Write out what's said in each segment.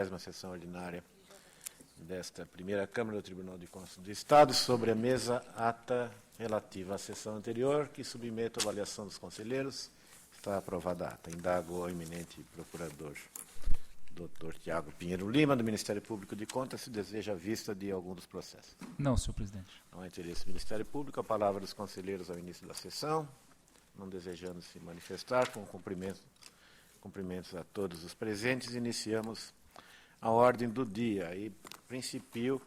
A sessão ordinária desta primeira Câmara do Tribunal de Contas do Estado, sobre a mesa ata relativa à sessão anterior, que submeto à avaliação dos conselheiros. Está aprovada a ata. Indago ao eminente procurador, Dr. Tiago Pinheiro Lima, do Ministério Público de Contas, se deseja a vista de algum dos processos. Não, senhor presidente. Não há interesse do Ministério Público. A palavra dos conselheiros ao início da sessão, não desejando se manifestar, com cumprimentos a todos os presentes, iniciamos a ordem do dia e principio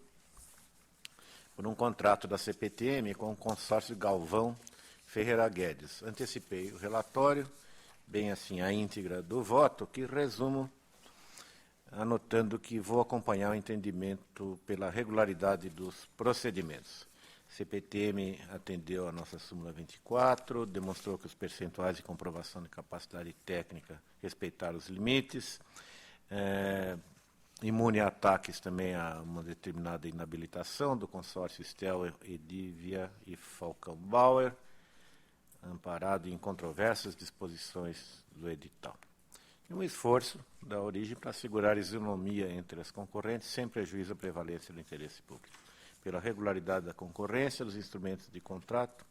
por um contrato da CPTM com o consórcio Galvão Ferreira Guedes. Antecipei o relatório, bem assim a íntegra do voto, que resumo anotando que vou acompanhar o entendimento pela regularidade dos procedimentos. CPTM atendeu a nossa súmula 24, demonstrou que os percentuais de comprovação de capacidade técnica respeitaram os limites, imune a ataques também a uma determinada inabilitação do consórcio Stel, Edivia e Falcão Bauer, amparado em controversas disposições do edital. E um esforço da origem para assegurar isonomia entre as concorrentes, sem prejuízo à prevalência do interesse público. Pela regularidade da concorrência dos instrumentos de contrato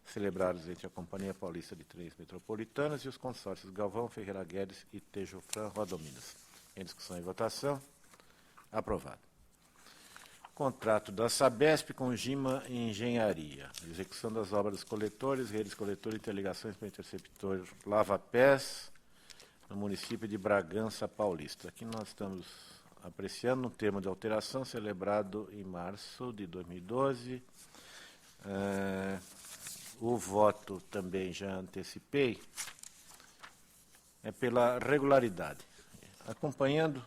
celebrados entre a Companhia Paulista de Trens Metropolitanas e os consórcios Galvão, Ferreira Guedes e Tejofran Rodominas. Em discussão e votação. Aprovado. Contrato da Sabesp com Gima Engenharia. Execução das obras dos coletores, redes coletores e interligações para o interceptor Lava Pés, no município de Bragança Paulista. Aqui nós estamos apreciando um termo de alteração celebrado em março de 2012. O voto também já antecipei. É pela regularidade. Acompanhando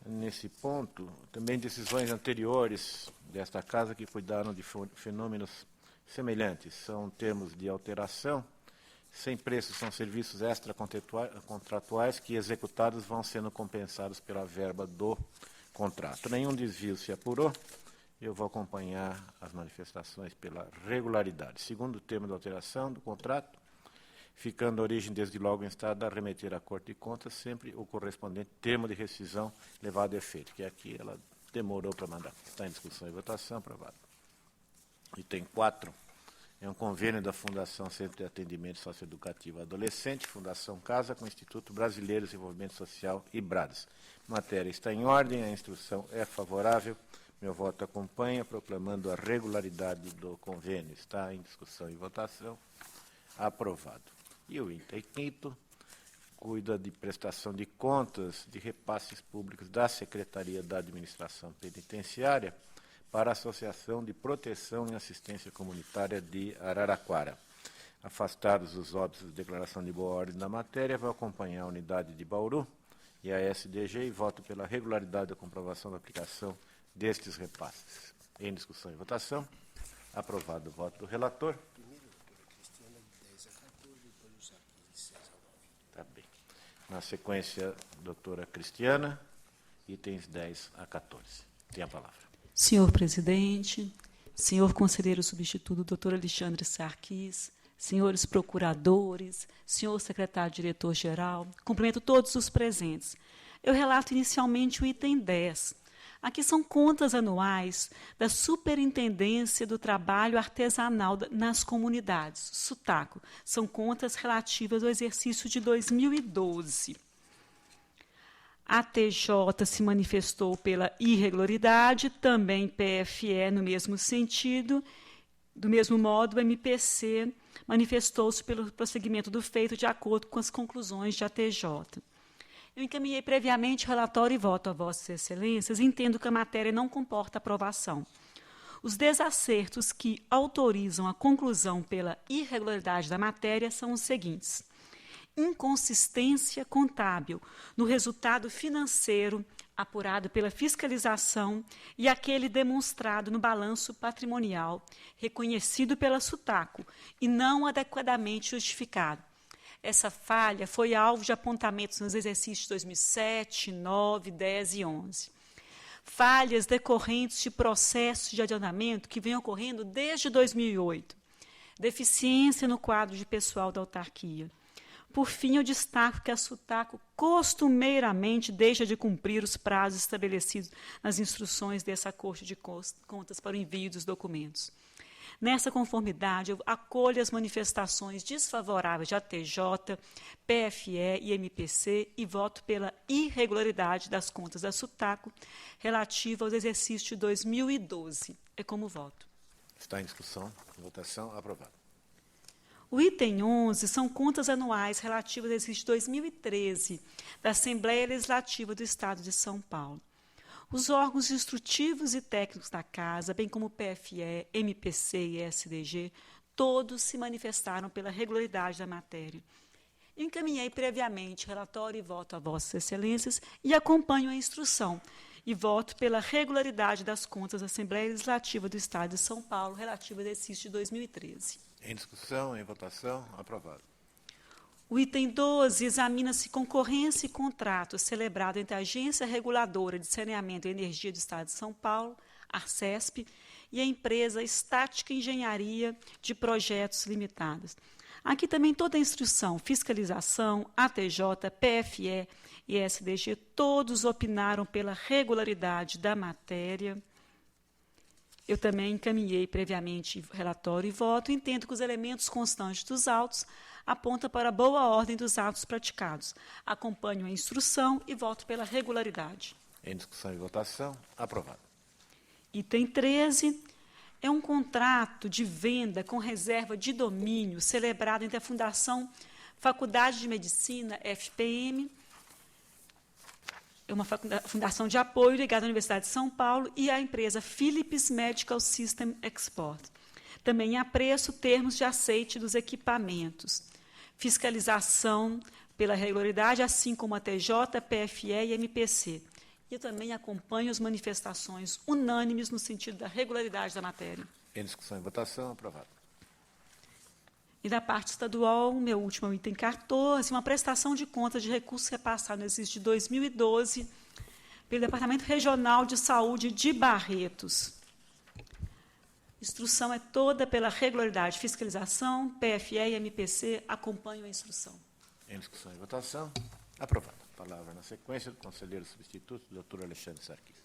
nesse ponto, também decisões anteriores desta Casa que cuidaram de fenômenos semelhantes. São termos de alteração, sem preço, são serviços extracontratuais que, executados, vão sendo compensados pela verba do contrato. Nenhum desvio se apurou. Eu vou acompanhar as manifestações pela regularidade. Segundo o termo de alteração do contrato, ficando a origem desde logo em estado a remeter à Corte de Contas sempre o correspondente termo de rescisão levado a efeito, que aqui ela demorou para mandar. Está em discussão e votação, aprovado. Item 4 é um convênio da Fundação Centro de Atendimento Socioeducativo Adolescente, Fundação Casa, com o Instituto Brasileiro de Desenvolvimento Social e BRADES. Matéria está em ordem, a instrução é favorável. Meu voto acompanha, proclamando a regularidade do convênio. Está em discussão e votação. Aprovado. E o item 5º cuida de prestação de contas de repasses públicos da Secretaria da Administração Penitenciária para a Associação de Proteção e Assistência Comunitária de Araraquara. Afastados os óbitos de declaração de boa ordem da matéria, vou acompanhar a unidade de Bauru e a SDG e voto pela regularidade da comprovação da aplicação destes repasses. Em discussão e votação. Aprovado o voto do relator. Tá bem. Na sequência, doutora Cristiana, itens 10 a 14. Tem a palavra. Senhor presidente, senhor conselheiro substituto, doutor Alexandre Sarquis, senhores procuradores, senhor secretário-diretor-geral, cumprimento todos os presentes. Eu relato inicialmente o item 10. Aqui são contas anuais da Superintendência do Trabalho Artesanal nas Comunidades, SUTACO. São contas relativas ao exercício de 2012. A TJ se manifestou pela irregularidade, também PFE no mesmo sentido. Do mesmo modo, o MPC manifestou-se pelo prosseguimento do feito de acordo com as conclusões de ATJ. Eu encaminhei previamente o relatório e voto a Vossas Excelências e entendo que a matéria não comporta aprovação. Os desacertos que autorizam a conclusão pela irregularidade da matéria são os seguintes: inconsistência contábil no resultado financeiro apurado pela fiscalização e aquele demonstrado no balanço patrimonial reconhecido pela SUTACO e não adequadamente justificado. Essa falha foi alvo de apontamentos nos exercícios de 2007, 9, 10 e 11. Falhas decorrentes de processos de adiantamento que vêm ocorrendo desde 2008. Deficiência no quadro de pessoal da autarquia. Por fim, eu destaco que a SUTACO costumeiramente deixa de cumprir os prazos estabelecidos nas instruções dessa Corte de Contas para o envio dos documentos. Nessa conformidade, eu acolho as manifestações desfavoráveis de ATJ, PFE e MPC e voto pela irregularidade das contas da SUTACO relativa aos exercícios de 2012. É como voto. Está em discussão. Votação. Aprovado. O item 11 são contas anuais relativas ao exercício de 2013 da Assembleia Legislativa do Estado de São Paulo. Os órgãos instrutivos e técnicos da Casa, bem como o PFE, MPC e SDG, todos se manifestaram pela regularidade da matéria. Encaminhei previamente relatório e voto a Vossas Excelências e acompanho a instrução e voto pela regularidade das contas da Assembleia Legislativa do Estado de São Paulo relativa ao exercício de 2013. Em discussão, em votação. Aprovado. O item 12 examina-se concorrência e contrato celebrado entre a Agência Reguladora de Saneamento e Energia do Estado de São Paulo, ARCESP, e a empresa Estática Engenharia de Projetos Limitados. Aqui também toda a instrução, fiscalização, ATJ, PFE e SDG, todos opinaram pela regularidade da matéria. Eu também encaminhei previamente relatório e voto, entendo que os elementos constantes dos autos apontam para a boa ordem dos atos praticados. Acompanho a instrução e voto pela regularidade. Em discussão e votação. Aprovado. Item 13 é um contrato de venda com reserva de domínio celebrado entre a Fundação Faculdade de Medicina, FPM, é uma fundação de apoio ligada à Universidade de São Paulo, e a empresa Philips Medical System Export. Também a preço, termos de aceite dos equipamentos. Fiscalização pela regularidade, assim como a TJ, PFE e MPC. E eu também acompanho as manifestações unânimes no sentido da regularidade da matéria. Em discussão e votação. Aprovado. E da parte estadual, meu último item 14, uma prestação de contas de recursos repassados no exercício de 2012 pelo Departamento Regional de Saúde de Barretos. Instrução é toda pela regularidade, fiscalização, PFE e MPC, acompanham a instrução. Em discussão e votação. Aprovado. Palavra na sequência do conselheiro substituto, doutor Alexandre Sarquis.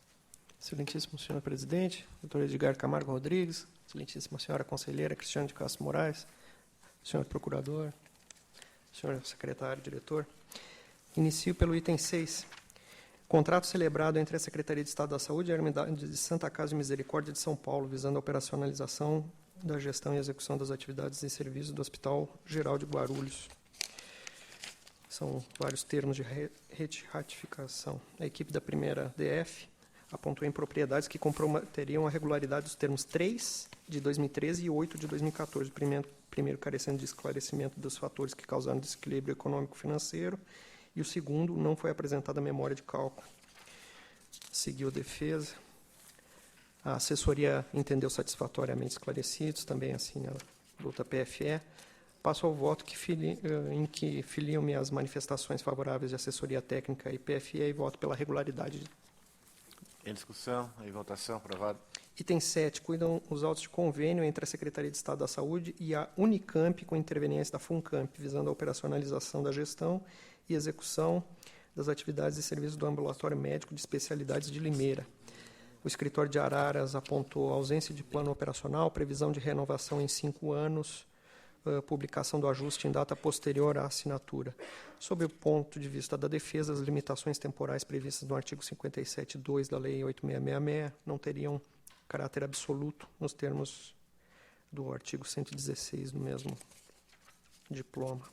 Excelentíssimo senhor presidente, doutor Edgar Camargo Rodrigues, excelentíssima senhora conselheira Cristiane de Castro Moraes, senhor procurador, senhor secretário, diretor. Inicio pelo item 6. Contrato celebrado entre a Secretaria de Estado da Saúde e a Irmandade de Santa Casa de Misericórdia de São Paulo, visando a operacionalização da gestão e execução das atividades e serviços do Hospital Geral de Guarulhos. São vários termos de retificação. A equipe da primeira DF apontou impropriedades que comprometeriam a regularidade dos termos 3 de 2013 e 8 de 2014. Primeiro, carecendo de esclarecimento dos fatores que causaram desequilíbrio econômico-financeiro, e o segundo, não foi apresentada a memória de cálculo. Seguiu a defesa. A assessoria entendeu satisfatoriamente esclarecidos, também assim a luta PFE. Passo ao voto em que filiam-me as manifestações favoráveis de assessoria técnica e PFE e voto pela regularidade. Em discussão, em votação. Aprovado. Item 7. Cuidam os autos de convênio entre a Secretaria de Estado da Saúde e a Unicamp, com interveniência da FUNCAMP, visando a operacionalização da gestão e execução das atividades e serviços do Ambulatório Médico de Especialidades de Limeira. O escritório de Araras apontou ausência de plano operacional, previsão de renovação em 5 anos, publicação do ajuste em data posterior à assinatura. Sob o ponto de vista da defesa, as limitações temporais previstas no artigo 57.2 da Lei 8666 não teriam caráter absoluto nos termos do artigo 116 do mesmo diploma.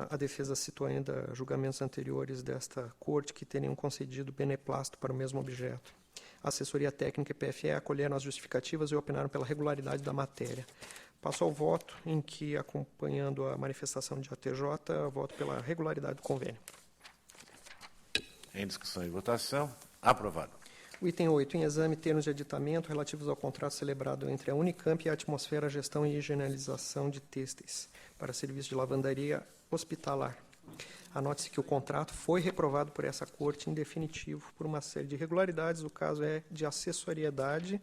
A defesa citou ainda julgamentos anteriores desta Corte que teriam concedido beneplácito para o mesmo objeto. A assessoria técnica e PFE acolheram as justificativas e opinaram pela regularidade da matéria. Passo ao voto, em que, acompanhando a manifestação de ATJ, voto pela regularidade do convênio. Em discussão e votação. Aprovado. O item 8, em exame, termos de aditamento relativos ao contrato celebrado entre a Unicamp e a Atmosfera Gestão e Higienização de Têxteis para serviço de lavandaria hospitalar. Anote-se que o contrato foi reprovado por essa Corte em definitivo por uma série de irregularidades. O caso é de acessoriedade.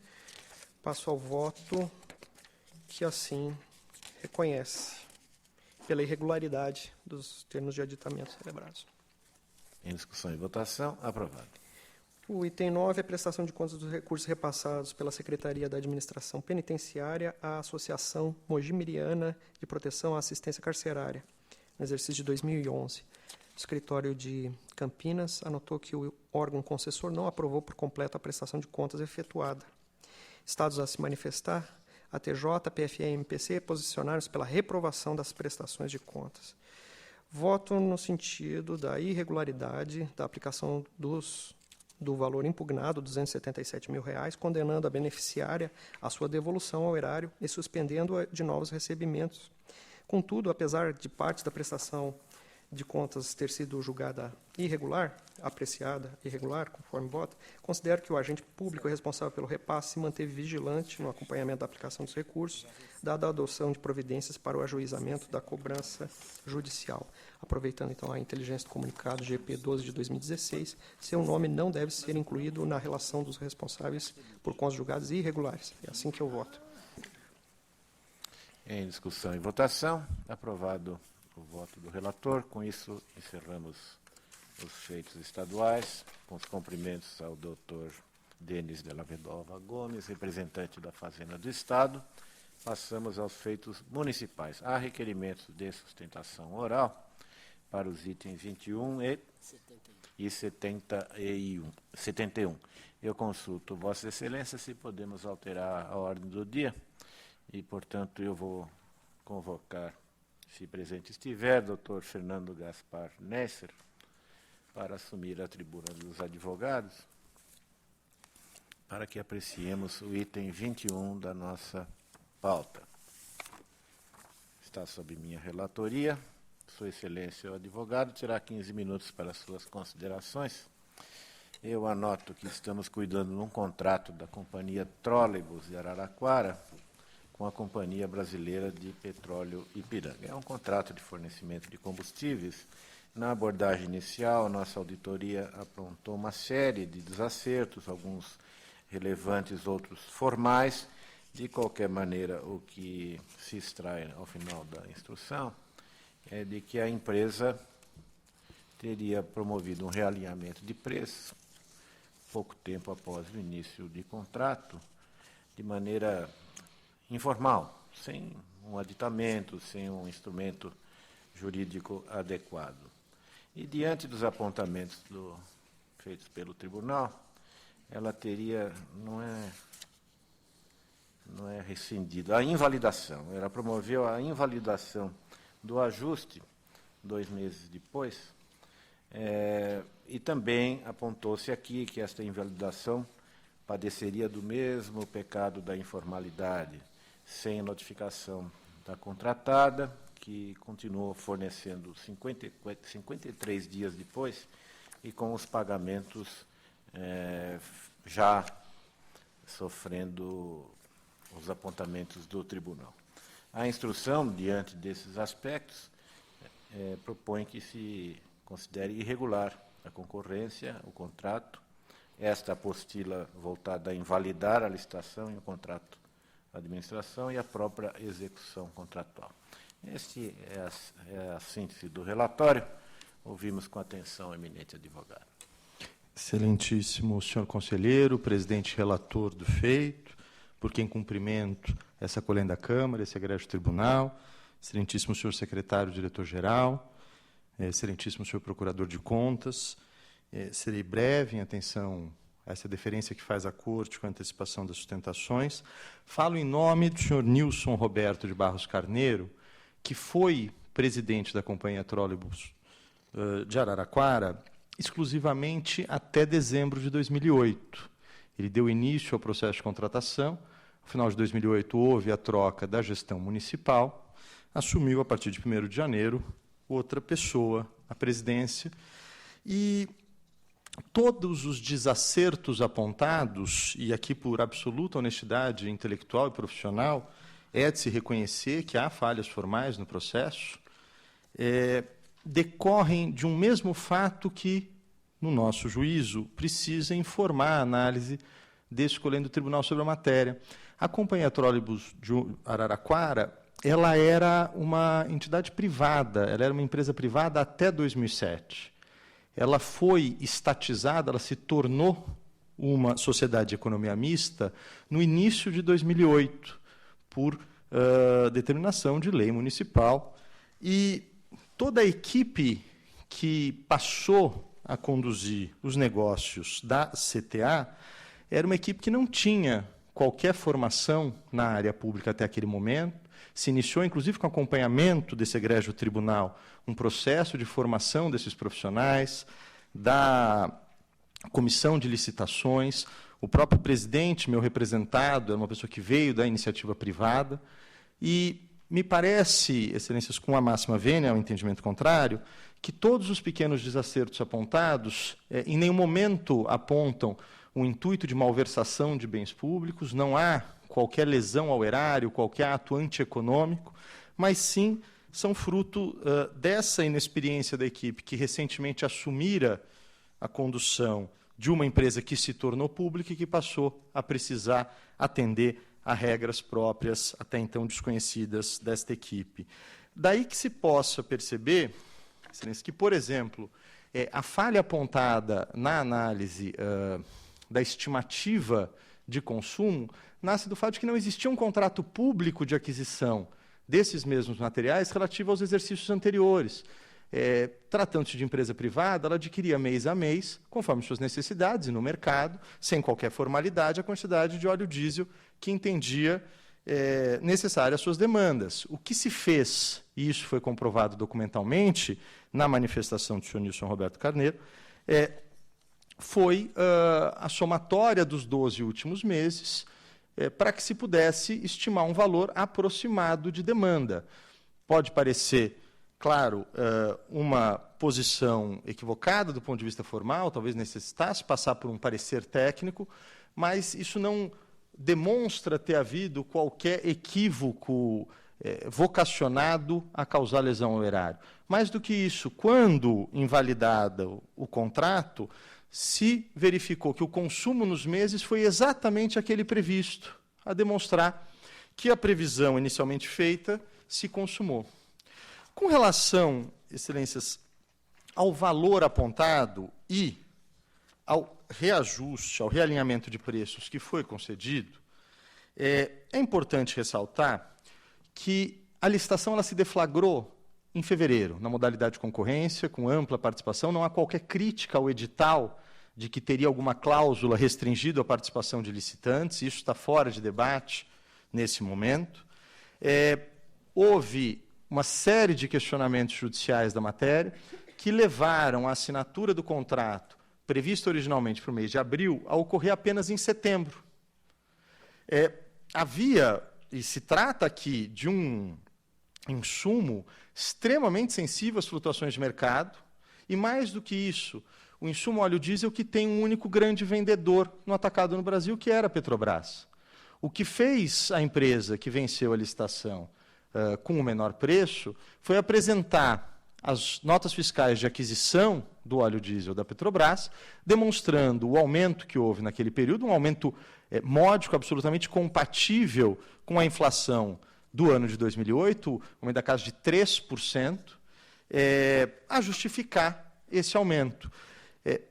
Passo ao voto que assim reconhece pela irregularidade dos termos de aditamento celebrados. Em discussão e votação, aprovado. O item 9 é prestação de contas dos recursos repassados pela Secretaria da Administração Penitenciária à Associação Mojimiriana de Proteção à Assistência Carcerária, no exercício de 2011. O escritório de Campinas anotou que o órgão concessor não aprovou por completo a prestação de contas efetuada. Estados a se manifestar, a TJ, PFE e MPC posicionaram-se pela reprovação das prestações de contas. Voto no sentido da irregularidade da aplicação do valor impugnado, R$ 277 mil, condenando a beneficiária à sua devolução ao erário e suspendendo-a de novos recebimentos. Contudo, apesar de parte da prestação de contas ter sido julgada irregular, apreciada irregular, conforme voto, considero que o agente público responsável pelo repasse se manteve vigilante no acompanhamento da aplicação dos recursos, dada a adoção de providências para o ajuizamento da cobrança judicial. Aproveitando, então, a inteligência do comunicado GP 12 de 2016, seu nome não deve ser incluído na relação dos responsáveis por contas julgadas irregulares. É assim que eu voto. Em discussão e votação, aprovado o voto do relator. Com isso, encerramos os feitos estaduais, com os cumprimentos ao doutor Denis de la Vedova Gomes, representante da Fazenda do Estado. Passamos aos feitos municipais. Há requerimentos de sustentação oral para os itens 21 e 71. Eu consulto Vossa Excelência se podemos alterar a ordem do dia e, portanto, eu vou convocar, se presente estiver, doutor Fernando Gaspar Nesser, para assumir a tribuna dos advogados, para que apreciemos o item 21 da nossa pauta. Está sob minha relatoria. Sua Excelência, o advogado, terá 15 minutos para suas considerações. Eu anoto que estamos cuidando de um contrato da Companhia Trólebus de Araraquara com a Companhia Brasileira de Petróleo Ipiranga. É um contrato de fornecimento de combustíveis. Na abordagem inicial, a nossa auditoria apontou uma série de desacertos, alguns relevantes, outros formais. De qualquer maneira, o que se extrai ao final da instrução é de que a empresa teria promovido um realinhamento de preços pouco tempo após o início de contrato, de maneira informal, sem um aditamento, sem um instrumento jurídico adequado. E, diante dos apontamentos feitos pelo tribunal, ela teria, não é rescindido, a invalidação. Ela promoveu a invalidação do ajuste 2 meses depois, e também apontou-se aqui que esta invalidação padeceria do mesmo pecado da informalidade, sem notificação da contratada, que continuou fornecendo 53 dias depois e com os pagamentos já sofrendo os apontamentos do tribunal. A instrução, diante desses aspectos, propõe que se considere irregular a concorrência, o contrato, esta apostila voltada a invalidar a licitação e o contrato da administração e a própria execução contratual. Esta é a síntese do relatório. Ouvimos com atenção o eminente advogado. Excelentíssimo senhor conselheiro, presidente relator do feito, por quem cumprimento essa colenda da Câmara, esse egrégio tribunal, excelentíssimo senhor secretário, diretor-geral, excelentíssimo senhor procurador de contas, serei breve em atenção a essa deferência que faz a Corte com a antecipação das sustentações. Falo em nome do senhor Nilson Roberto de Barros Carneiro, que foi presidente da Companhia Trólebus de Araraquara exclusivamente até dezembro de 2008. Ele deu início ao processo de contratação. No final de 2008, houve a troca da gestão municipal. Assumiu, a partir de 1º de janeiro, outra pessoa a presidência. E todos os desacertos apontados, e aqui por absoluta honestidade intelectual e profissional, é de se reconhecer que há falhas formais no processo, decorrem de um mesmo fato que, no nosso juízo, precisa informar a análise desse colégio do tribunal sobre a matéria. A Companhia Trólebus de Araraquara ela era uma entidade privada, ela era uma empresa privada até 2007. Ela foi estatizada, ela se tornou uma sociedade de economia mista no início de 2008, por determinação de lei municipal. E toda a equipe que passou a conduzir os negócios da CTA era uma equipe que não tinha qualquer formação na área pública até aquele momento. Se iniciou, inclusive, com acompanhamento desse egrégio tribunal, um processo de formação desses profissionais, da comissão de licitações. O próprio presidente, meu representado, era uma pessoa que veio da iniciativa privada. E me parece, excelências, com a máxima vênia, ao entendimento contrário, que todos os pequenos desacertos apontados, em nenhum momento apontam o intuito de malversação de bens públicos, não há qualquer lesão ao erário, qualquer ato antieconômico, mas sim são fruto dessa inexperiência da equipe que recentemente assumira a condução de uma empresa que se tornou pública e que passou a precisar atender a regras próprias, até então desconhecidas, desta equipe. Daí que se possa perceber, excelência, que, por exemplo, a falha apontada na análise da estimativa de consumo nasce do fato de que não existia um contrato público de aquisição desses mesmos materiais relativo aos exercícios anteriores. Tratando-se de empresa privada, ela adquiria mês a mês, conforme suas necessidades e no mercado, sem qualquer formalidade, a quantidade de óleo diesel que entendia necessária às suas demandas. O que se fez, e isso foi comprovado documentalmente na manifestação do senhor Nilson Roberto Carneiro, foi a somatória dos 12 últimos meses para que se pudesse estimar um valor aproximado de demanda. Pode parecer, claro, uma posição equivocada do ponto de vista formal, talvez necessitasse passar por um parecer técnico, mas isso não demonstra ter havido qualquer equívoco vocacionado a causar lesão ao erário. Mais do que isso, quando invalidado o contrato, se verificou que o consumo nos meses foi exatamente aquele previsto, a demonstrar que a previsão inicialmente feita se consumou. Com relação, excelências, ao valor apontado e ao reajuste, ao realinhamento de preços que foi concedido, é importante ressaltar que a licitação ela se deflagrou em fevereiro, na modalidade de concorrência, com ampla participação. Não há qualquer crítica ao edital de que teria alguma cláusula restringindo a participação de licitantes, isso está fora de debate nesse momento. Houve uma série de questionamentos judiciais da matéria que levaram a assinatura do contrato, previsto originalmente para o mês de abril, a ocorrer apenas em setembro. Havia, e se trata aqui de um insumo extremamente sensível às flutuações de mercado, e mais do que isso, o insumo óleo diesel que tem um único grande vendedor no atacado no Brasil, que era a Petrobras. O que fez a empresa que venceu a licitação com o menor preço foi apresentar as notas fiscais de aquisição do óleo diesel da Petrobras, demonstrando o aumento que houve naquele período, um aumento módico, absolutamente compatível com a inflação do ano de 2008, um aumento da casa de 3%, a justificar esse aumento.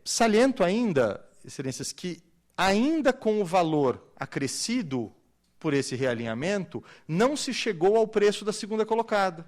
Saliento ainda, excelências, que ainda com o valor acrescido por esse realinhamento, não se chegou ao preço da segunda colocada,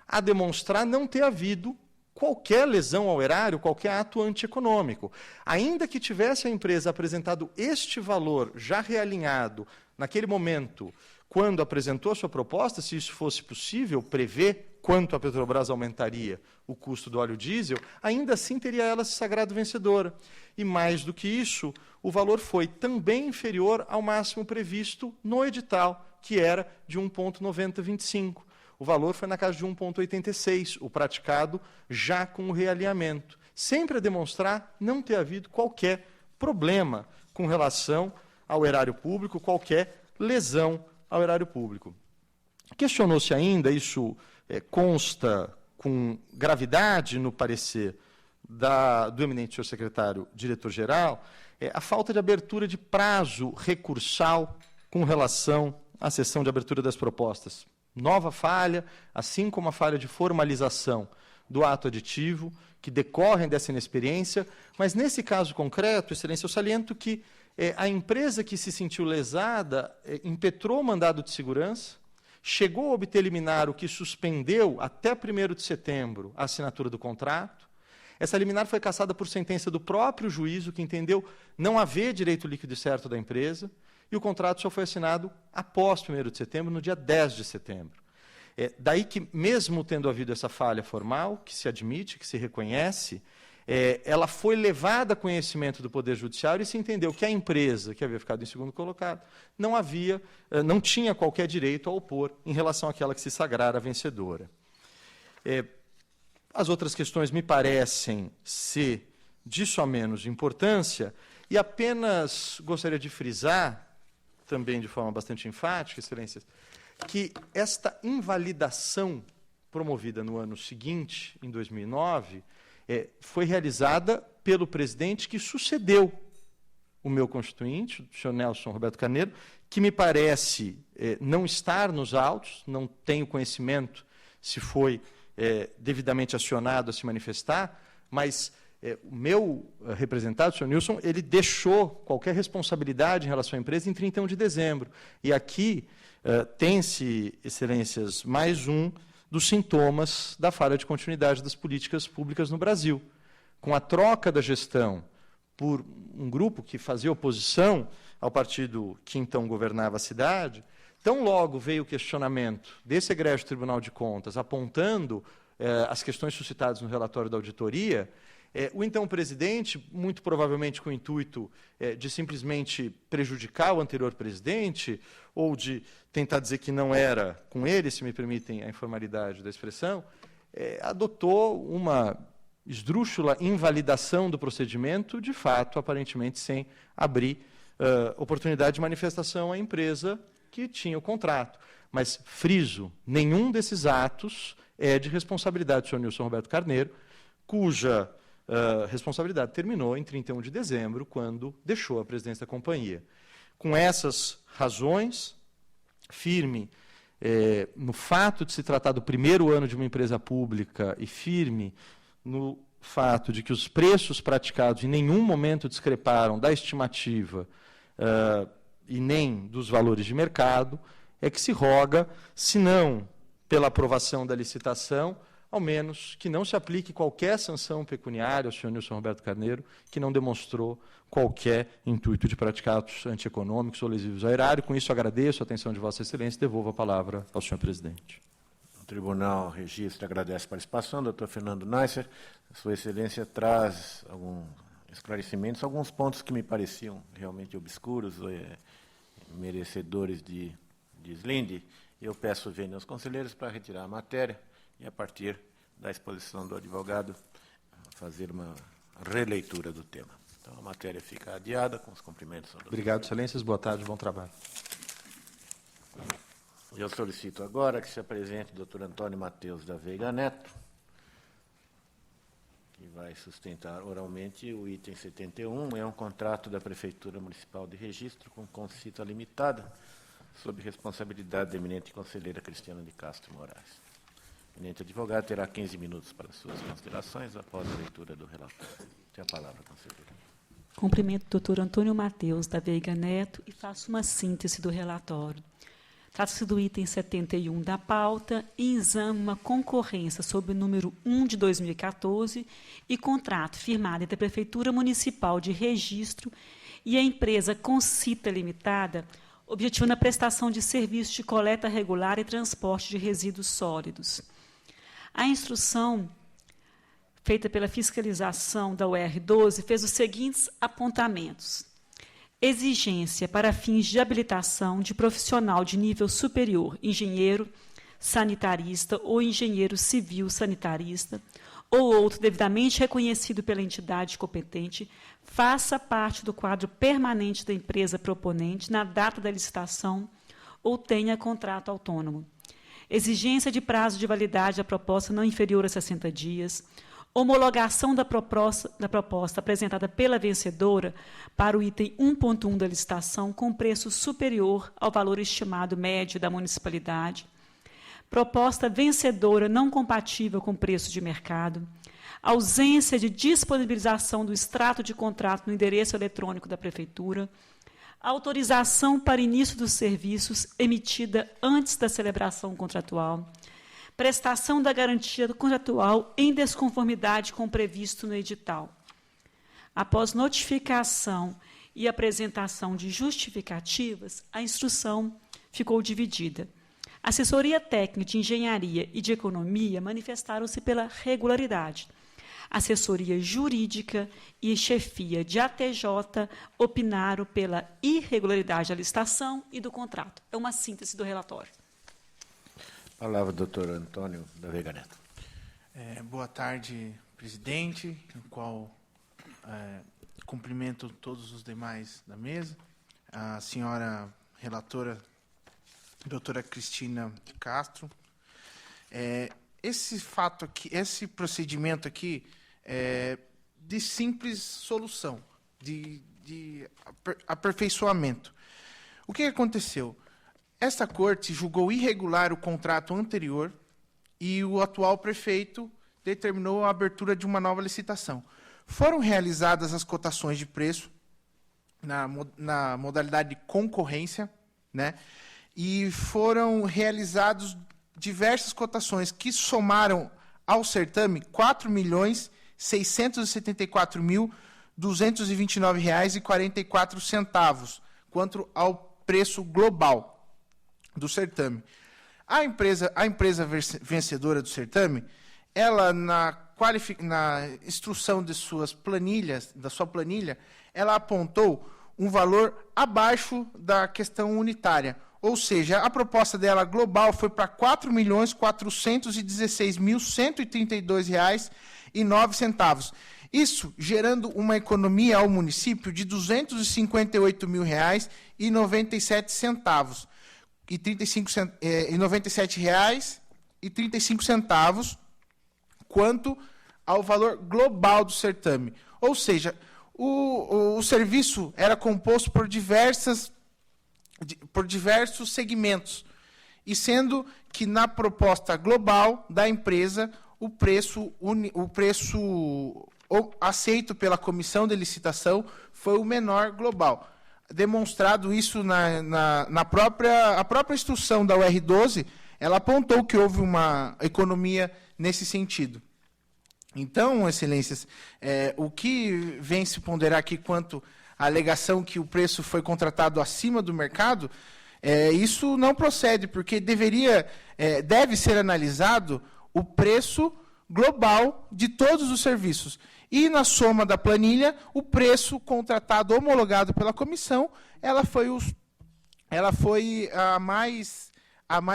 a demonstrar não ter havido qualquer lesão ao erário, qualquer ato antieconômico. Ainda que tivesse a empresa apresentado este valor já realinhado naquele momento, quando apresentou a sua proposta, se isso fosse possível, prever quanto a Petrobras aumentaria o custo do óleo diesel, ainda assim teria ela se sagrado vencedora. E mais do que isso, o valor foi também inferior ao máximo previsto no edital, que era de 1,9025. O valor foi na casa de 1,86, o praticado já com o realinhamento. Sempre a demonstrar não ter havido qualquer problema com relação ao erário público, qualquer lesão ao erário público. Questionou-se ainda, isso consta com gravidade no parecer do eminente senhor secretário diretor-geral, a falta de abertura de prazo recursal com relação à sessão de abertura das propostas nova falha, assim como a falha de formalização do ato aditivo, que decorrem dessa inexperiência, mas, nesse caso concreto, Excelência, eu saliento que a empresa que se sentiu lesada impetrou o mandado de segurança, chegou a obter liminar, o que suspendeu até 1º de setembro a assinatura do contrato. Essa liminar foi cassada por sentença do próprio juízo, que entendeu não haver direito líquido e certo da empresa, e o contrato só foi assinado após 1º de setembro, no dia 10 de setembro. Daí que, mesmo tendo havido essa falha formal, que se admite, que se reconhece, ela foi levada a conhecimento do Poder Judiciário e se entendeu que a empresa, que havia ficado em segundo colocado, não tinha qualquer direito a opor em relação àquela que se sagrara vencedora. As outras questões me parecem ser de só menos importância, e apenas gostaria de frisar, também de forma bastante enfática, Excelências, que esta invalidação promovida no ano seguinte, em 2009, foi realizada pelo presidente que sucedeu o meu constituinte, o senhor Nelson Roberto Carneiro, que me parece não estar nos autos, não tenho conhecimento se foi devidamente acionado a se manifestar, mas o meu representado, o senhor Nilson, ele deixou qualquer responsabilidade em relação à empresa em 31 de dezembro. E aqui tem-se, Excelências, mais um dos sintomas da falha de continuidade das políticas públicas no Brasil. Com a troca da gestão por um grupo que fazia oposição ao partido que então governava a cidade, tão logo veio o questionamento desse egrégio Tribunal de Contas, apontando as questões suscitadas no relatório da auditoria, o então presidente, muito provavelmente com o intuito de simplesmente prejudicar o anterior presidente, ou de tentar dizer que não era com ele, se me permitem a informalidade da expressão, adotou uma esdrúxula invalidação do procedimento, de fato, aparentemente sem abrir oportunidade de manifestação à empresa que tinha o contrato. Mas, friso, nenhum desses atos é de responsabilidade do senhor Nilson Roberto Carneiro, cuja responsabilidade terminou em 31 de dezembro, quando deixou a presidência da companhia. Com essas razões, firme no fato de se tratar do primeiro ano de uma empresa pública e firme no fato de que os preços praticados em nenhum momento discreparam da estimativa e nem dos valores de mercado, é que se roga, se não pela aprovação da licitação, ao menos que não se aplique qualquer sanção pecuniária ao senhor Nilson Roberto Carneiro, que não demonstrou qualquer intuito de praticar atos antieconômicos ou lesivos ao erário. Com isso, agradeço a atenção de Vossa Excelência e devolvo a palavra ao senhor presidente. O Tribunal registra e agradece a participação. Doutor Fernando Neisser, Sua Excelência traz alguns esclarecimentos, alguns pontos que me pareciam realmente obscuros, merecedores de deslinde. Eu peço vênia aos conselheiros para retirar a matéria e, a partir da exposição do advogado, fazer uma releitura do tema. Então, a matéria fica adiada, com os cumprimentos. Obrigado, Excelências. Boa tarde, bom trabalho. Eu solicito agora que se apresente o doutor Antônio Mateus da Veiga Neto, que vai sustentar oralmente o item 71, é um contrato da Prefeitura Municipal de Registro com Concita Limitada, sob responsabilidade da eminente conselheira Cristiana de Castro Moraes. O eminente advogado terá 15 minutos para suas considerações após a leitura do relatório. Tem a palavra, conselheira. Cumprimento o doutor Antônio Mateus da Veiga Neto e faço uma síntese do relatório. Trata-se do item 71 da pauta e exame uma concorrência sob o número 1 de 2014 e contrato firmado entre a Prefeitura Municipal de Registro e a empresa Concita Limitada, objetivando a prestação de serviços de coleta regular e transporte de resíduos sólidos. A instrução feita pela fiscalização da UR12 fez os seguintes apontamentos. Exigência para fins de habilitação de profissional de nível superior, engenheiro sanitarista ou engenheiro civil sanitarista, ou outro devidamente reconhecido pela entidade competente, faça parte do quadro permanente da empresa proponente na data da licitação ou tenha contrato autônomo. Exigência de prazo de validade da proposta não inferior a 60 dias, homologação da proposta apresentada pela vencedora para o item 1.1 da licitação com preço superior ao valor estimado médio da municipalidade, proposta vencedora não compatível com o preço de mercado, ausência de disponibilização do extrato de contrato no endereço eletrônico da Prefeitura, autorização para início dos serviços emitida antes da celebração contratual, prestação da garantia contratual em desconformidade com o previsto no edital. Após notificação e apresentação de justificativas, a instrução ficou dividida. A assessoria técnica de engenharia e de economia manifestaram-se pela regularidade. A assessoria jurídica e chefia de ATJ opinaram pela irregularidade da licitação e do contrato. É uma síntese do relatório. Palavra, doutor Antônio da Veiga Neto. Boa tarde, presidente, no qual cumprimento todos os demais da mesa, a senhora relatora, doutora Cristina Castro. Esse fato aqui, esse procedimento aqui é de simples solução, de aperfeiçoamento. O que aconteceu? Esta corte julgou irregular o contrato anterior e o atual prefeito determinou a abertura de uma nova licitação. Foram realizadas as cotações de preço na modalidade de concorrência, né? E foram realizadas diversas cotações que somaram ao certame R$ 4.674.229,44, quanto ao preço global do certame. A empresa vencedora do certame, ela na instrução de suas planilhas, da sua planilha, ela apontou um valor abaixo da questão unitária. Ou seja, a proposta dela global foi para R$ 4.416.132,09. Isso gerando uma economia ao município de R$ 258.097,97 e R$ 97,35 quanto ao valor global do certame. Ou seja, o serviço era composto por diversos segmentos, e sendo que na proposta global da empresa o preço aceito pela comissão de licitação foi o menor global. Demonstrado isso a própria instrução da UR12, ela apontou que houve uma economia nesse sentido. Então, excelências, o que vem se ponderar aqui quanto à alegação que o preço foi contratado acima do mercado, isso não procede, porque deve ser analisado o preço global de todos os serviços. E na soma da planilha, o preço contratado homologado pela comissão, ela foi a mais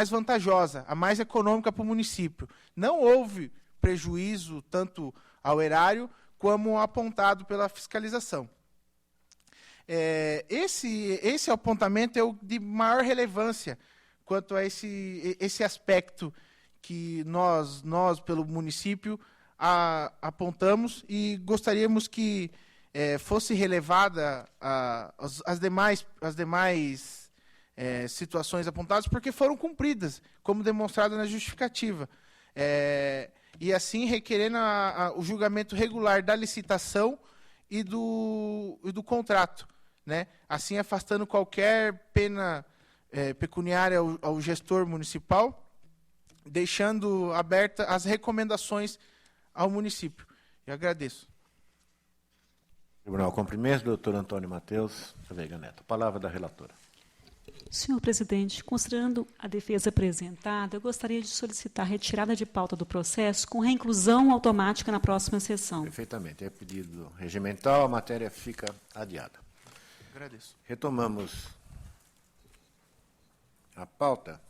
vantajosa, a mais econômica para o município. Não houve prejuízo tanto ao erário como apontado pela fiscalização. Esse apontamento é o de maior relevância quanto a esse aspecto que nós pelo município, apontamos, e gostaríamos que fosse relevada as demais situações apontadas, porque foram cumpridas, como demonstrado na justificativa. E assim requerendo o julgamento regular da licitação e do contrato, né? Assim afastando qualquer pena pecuniária ao gestor municipal, deixando abertas as recomendações ao município. Eu agradeço. Tribunal cumprimento, doutor Antônio Matheus Veiga Neto. Palavra da relatora. Senhor presidente, considerando a defesa apresentada, eu gostaria de solicitar retirada de pauta do processo com reinclusão automática na próxima sessão. Perfeitamente. É pedido regimental, a matéria fica adiada. Agradeço. Retomamos a pauta.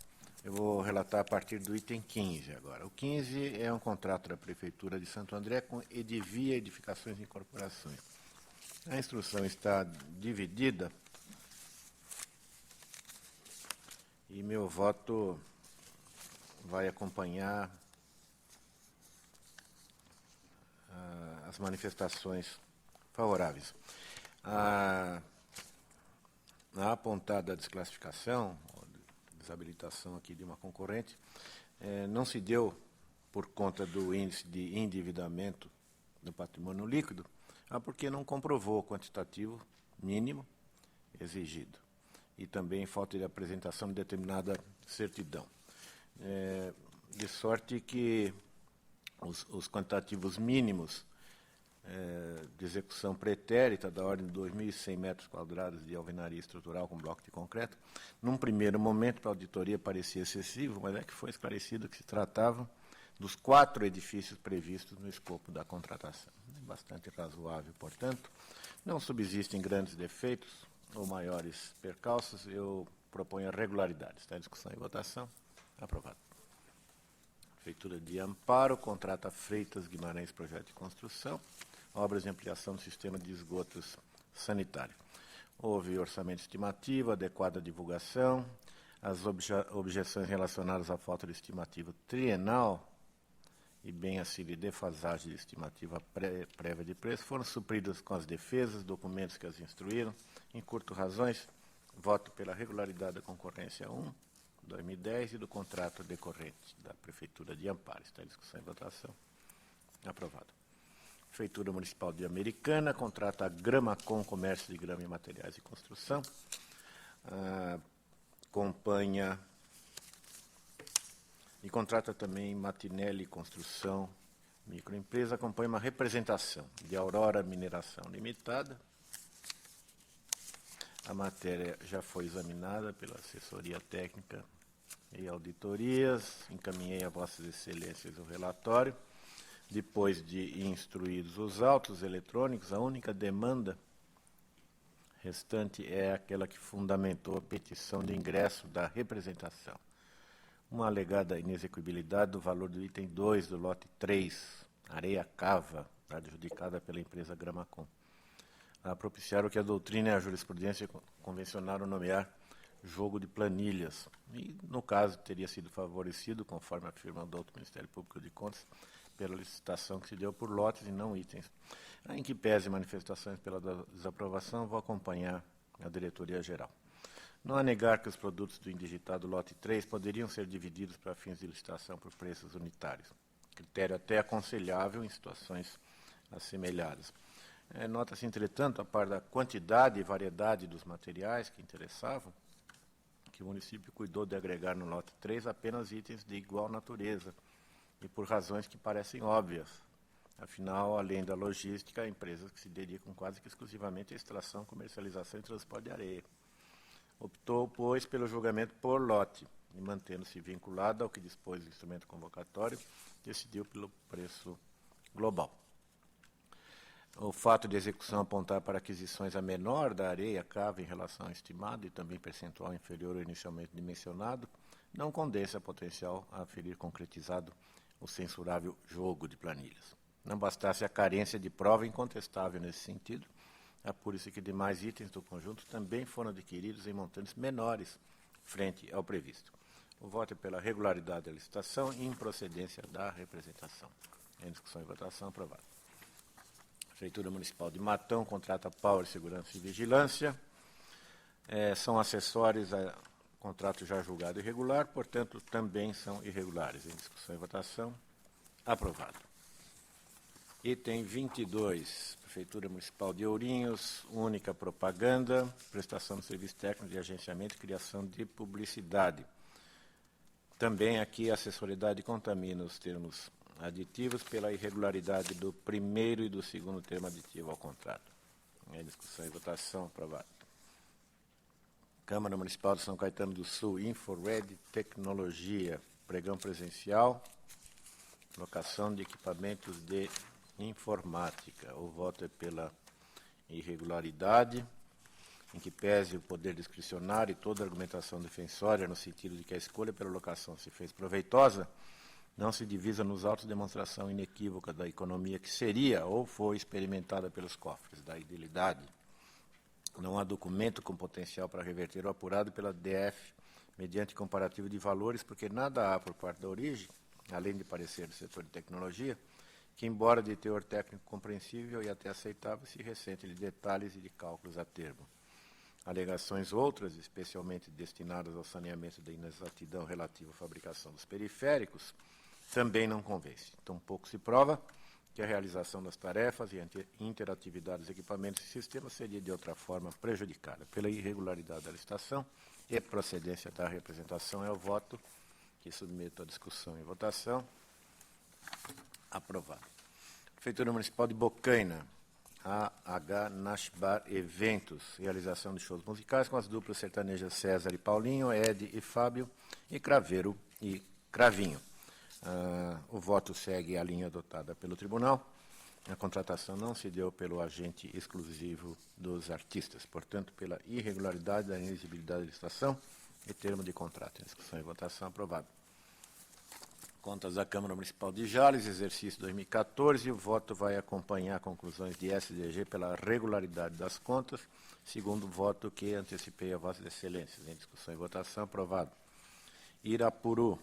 Eu vou relatar a partir do item 15 agora. O 15 é um contrato da Prefeitura de Santo André com Edivia Edificações e Incorporações. A instrução está dividida e meu voto vai acompanhar as manifestações favoráveis. Na apontada desclassificação, desabilitação aqui de uma concorrente, não se deu por conta do índice de endividamento do patrimônio líquido, porque não comprovou o quantitativo mínimo exigido e também falta de apresentação de determinada certidão. De sorte que os quantitativos mínimos de execução pretérita da ordem de 2.100 metros quadrados de alvenaria estrutural com bloco de concreto, num primeiro momento para a auditoria parecia excessivo, mas é que foi esclarecido que se tratava dos 4 edifícios previstos no escopo da contratação. Bastante razoável, portanto. Não subsistem grandes defeitos ou maiores percalços, eu proponho a regularidade. Está em discussão e votação. Aprovado. Prefeitura de Amparo contrata Freitas Guimarães Projeto de Construção, obras de ampliação do sistema de esgotos sanitário. Houve orçamento estimativo, adequada divulgação, as objeções relacionadas à falta de estimativa trienal e bem assim de defasagem de estimativa prévia de preço foram supridas com as defesas, documentos que as instruíram. Em curto, razões, voto pela regularidade da concorrência 1, 2010, e do contrato decorrente da Prefeitura de Amparo. Está em discussão e votação. Aprovado. Prefeitura Municipal de Americana contrata a Gramacom Comércio de Grama e Materiais de Construção. Acompanha e contrata também Matinelli Construção, microempresa. Acompanha uma representação de Aurora Mineração Limitada. A matéria já foi examinada pela assessoria técnica e auditorias. Encaminhei a Vossas Excelências o relatório. Depois de instruídos os autos eletrônicos, a única demanda restante é aquela que fundamentou a petição de ingresso da representação. Uma alegada inexequibilidade do valor do item 2 do lote 3, areia cava, adjudicada pela empresa Gramacom, a propiciar o que a doutrina e a jurisprudência convencionaram nomear jogo de planilhas. E, no caso, teria sido favorecido, conforme afirma o doutor Ministério Público de Contas, pela licitação que se deu por lotes e não itens. Em que pese manifestações pela desaprovação, vou acompanhar a diretoria-geral. Não há negar que os produtos do indigitado lote 3 poderiam ser divididos para fins de licitação por preços unitários, critério até aconselhável em situações assemelhadas. Nota-se, entretanto, a par da quantidade e variedade dos materiais que interessavam, que o município cuidou de agregar no lote 3 apenas itens de igual natureza, e por razões que parecem óbvias. Afinal, além da logística, há empresas que se dedicam quase que exclusivamente à extração, comercialização e transporte de areia. Optou, pois, pelo julgamento por lote, e mantendo-se vinculado ao que dispôs o instrumento convocatório, decidiu pelo preço global. O fato de execução apontar para aquisições a menor da areia cava em relação ao estimado e também percentual inferior ao inicialmente dimensionado, não condensa potencial a aferir concretizado o censurável jogo de planilhas. Não bastasse a carência de prova incontestável nesse sentido, apura-se que demais itens do conjunto também foram adquiridos em montantes menores frente ao previsto. O voto é pela regularidade da licitação e improcedência da representação. Em discussão e votação, aprovado. Prefeitura Municipal de Matão contrata Power Segurança e Vigilância. São acessórios a contrato já julgado irregular, portanto, também são irregulares. Em discussão e votação, aprovado. Item 22, Prefeitura Municipal de Ourinhos, única propaganda, prestação de serviço técnico de agenciamento e criação de publicidade. Também aqui a assessoridade contamina os termos aditivos pela irregularidade do primeiro e do segundo termo aditivo ao contrato. Em discussão e votação, aprovado. Câmara Municipal de São Caetano do Sul, InfoRed Tecnologia, pregão presencial, locação de equipamentos de informática. O voto é pela irregularidade, em que pese o poder discricionário e toda a argumentação defensória no sentido de que a escolha pela locação se fez proveitosa, não se divisa nos autos demonstração inequívoca da economia que seria ou foi experimentada pelos cofres da idilidade. Não há documento com potencial para reverter o apurado pela DF mediante comparativo de valores, porque nada há por parte da origem, além de parecer do setor de tecnologia, que, embora de teor técnico compreensível e até aceitável, se ressente de detalhes e de cálculos a termo. Alegações outras, especialmente destinadas ao saneamento da inexatidão relativa à fabricação dos periféricos, também não convence. Tampouco se prova que a realização das tarefas e a interatividade dos equipamentos e sistemas seria de outra forma prejudicada pela irregularidade da licitação e procedência da representação. É o voto que submeto à discussão e votação. Aprovado. Prefeitura Municipal de Bocaina, AH Nashbar Eventos, realização de shows musicais com as duplas sertanejas César e Paulinho, Ed e Fábio, e Craveiro e Cravinho. O voto segue a linha adotada pelo tribunal. A contratação não se deu pelo agente exclusivo dos artistas, portanto, pela irregularidade da inexigibilidade da licitação e termo de contrato. Em discussão e votação, aprovado. Contas da Câmara Municipal de Jales, exercício 2014, o voto vai acompanhar conclusões de SDG pela regularidade das contas, segundo voto que antecipei a Vossas Excelências. Em discussão e votação, aprovado. Irapuru,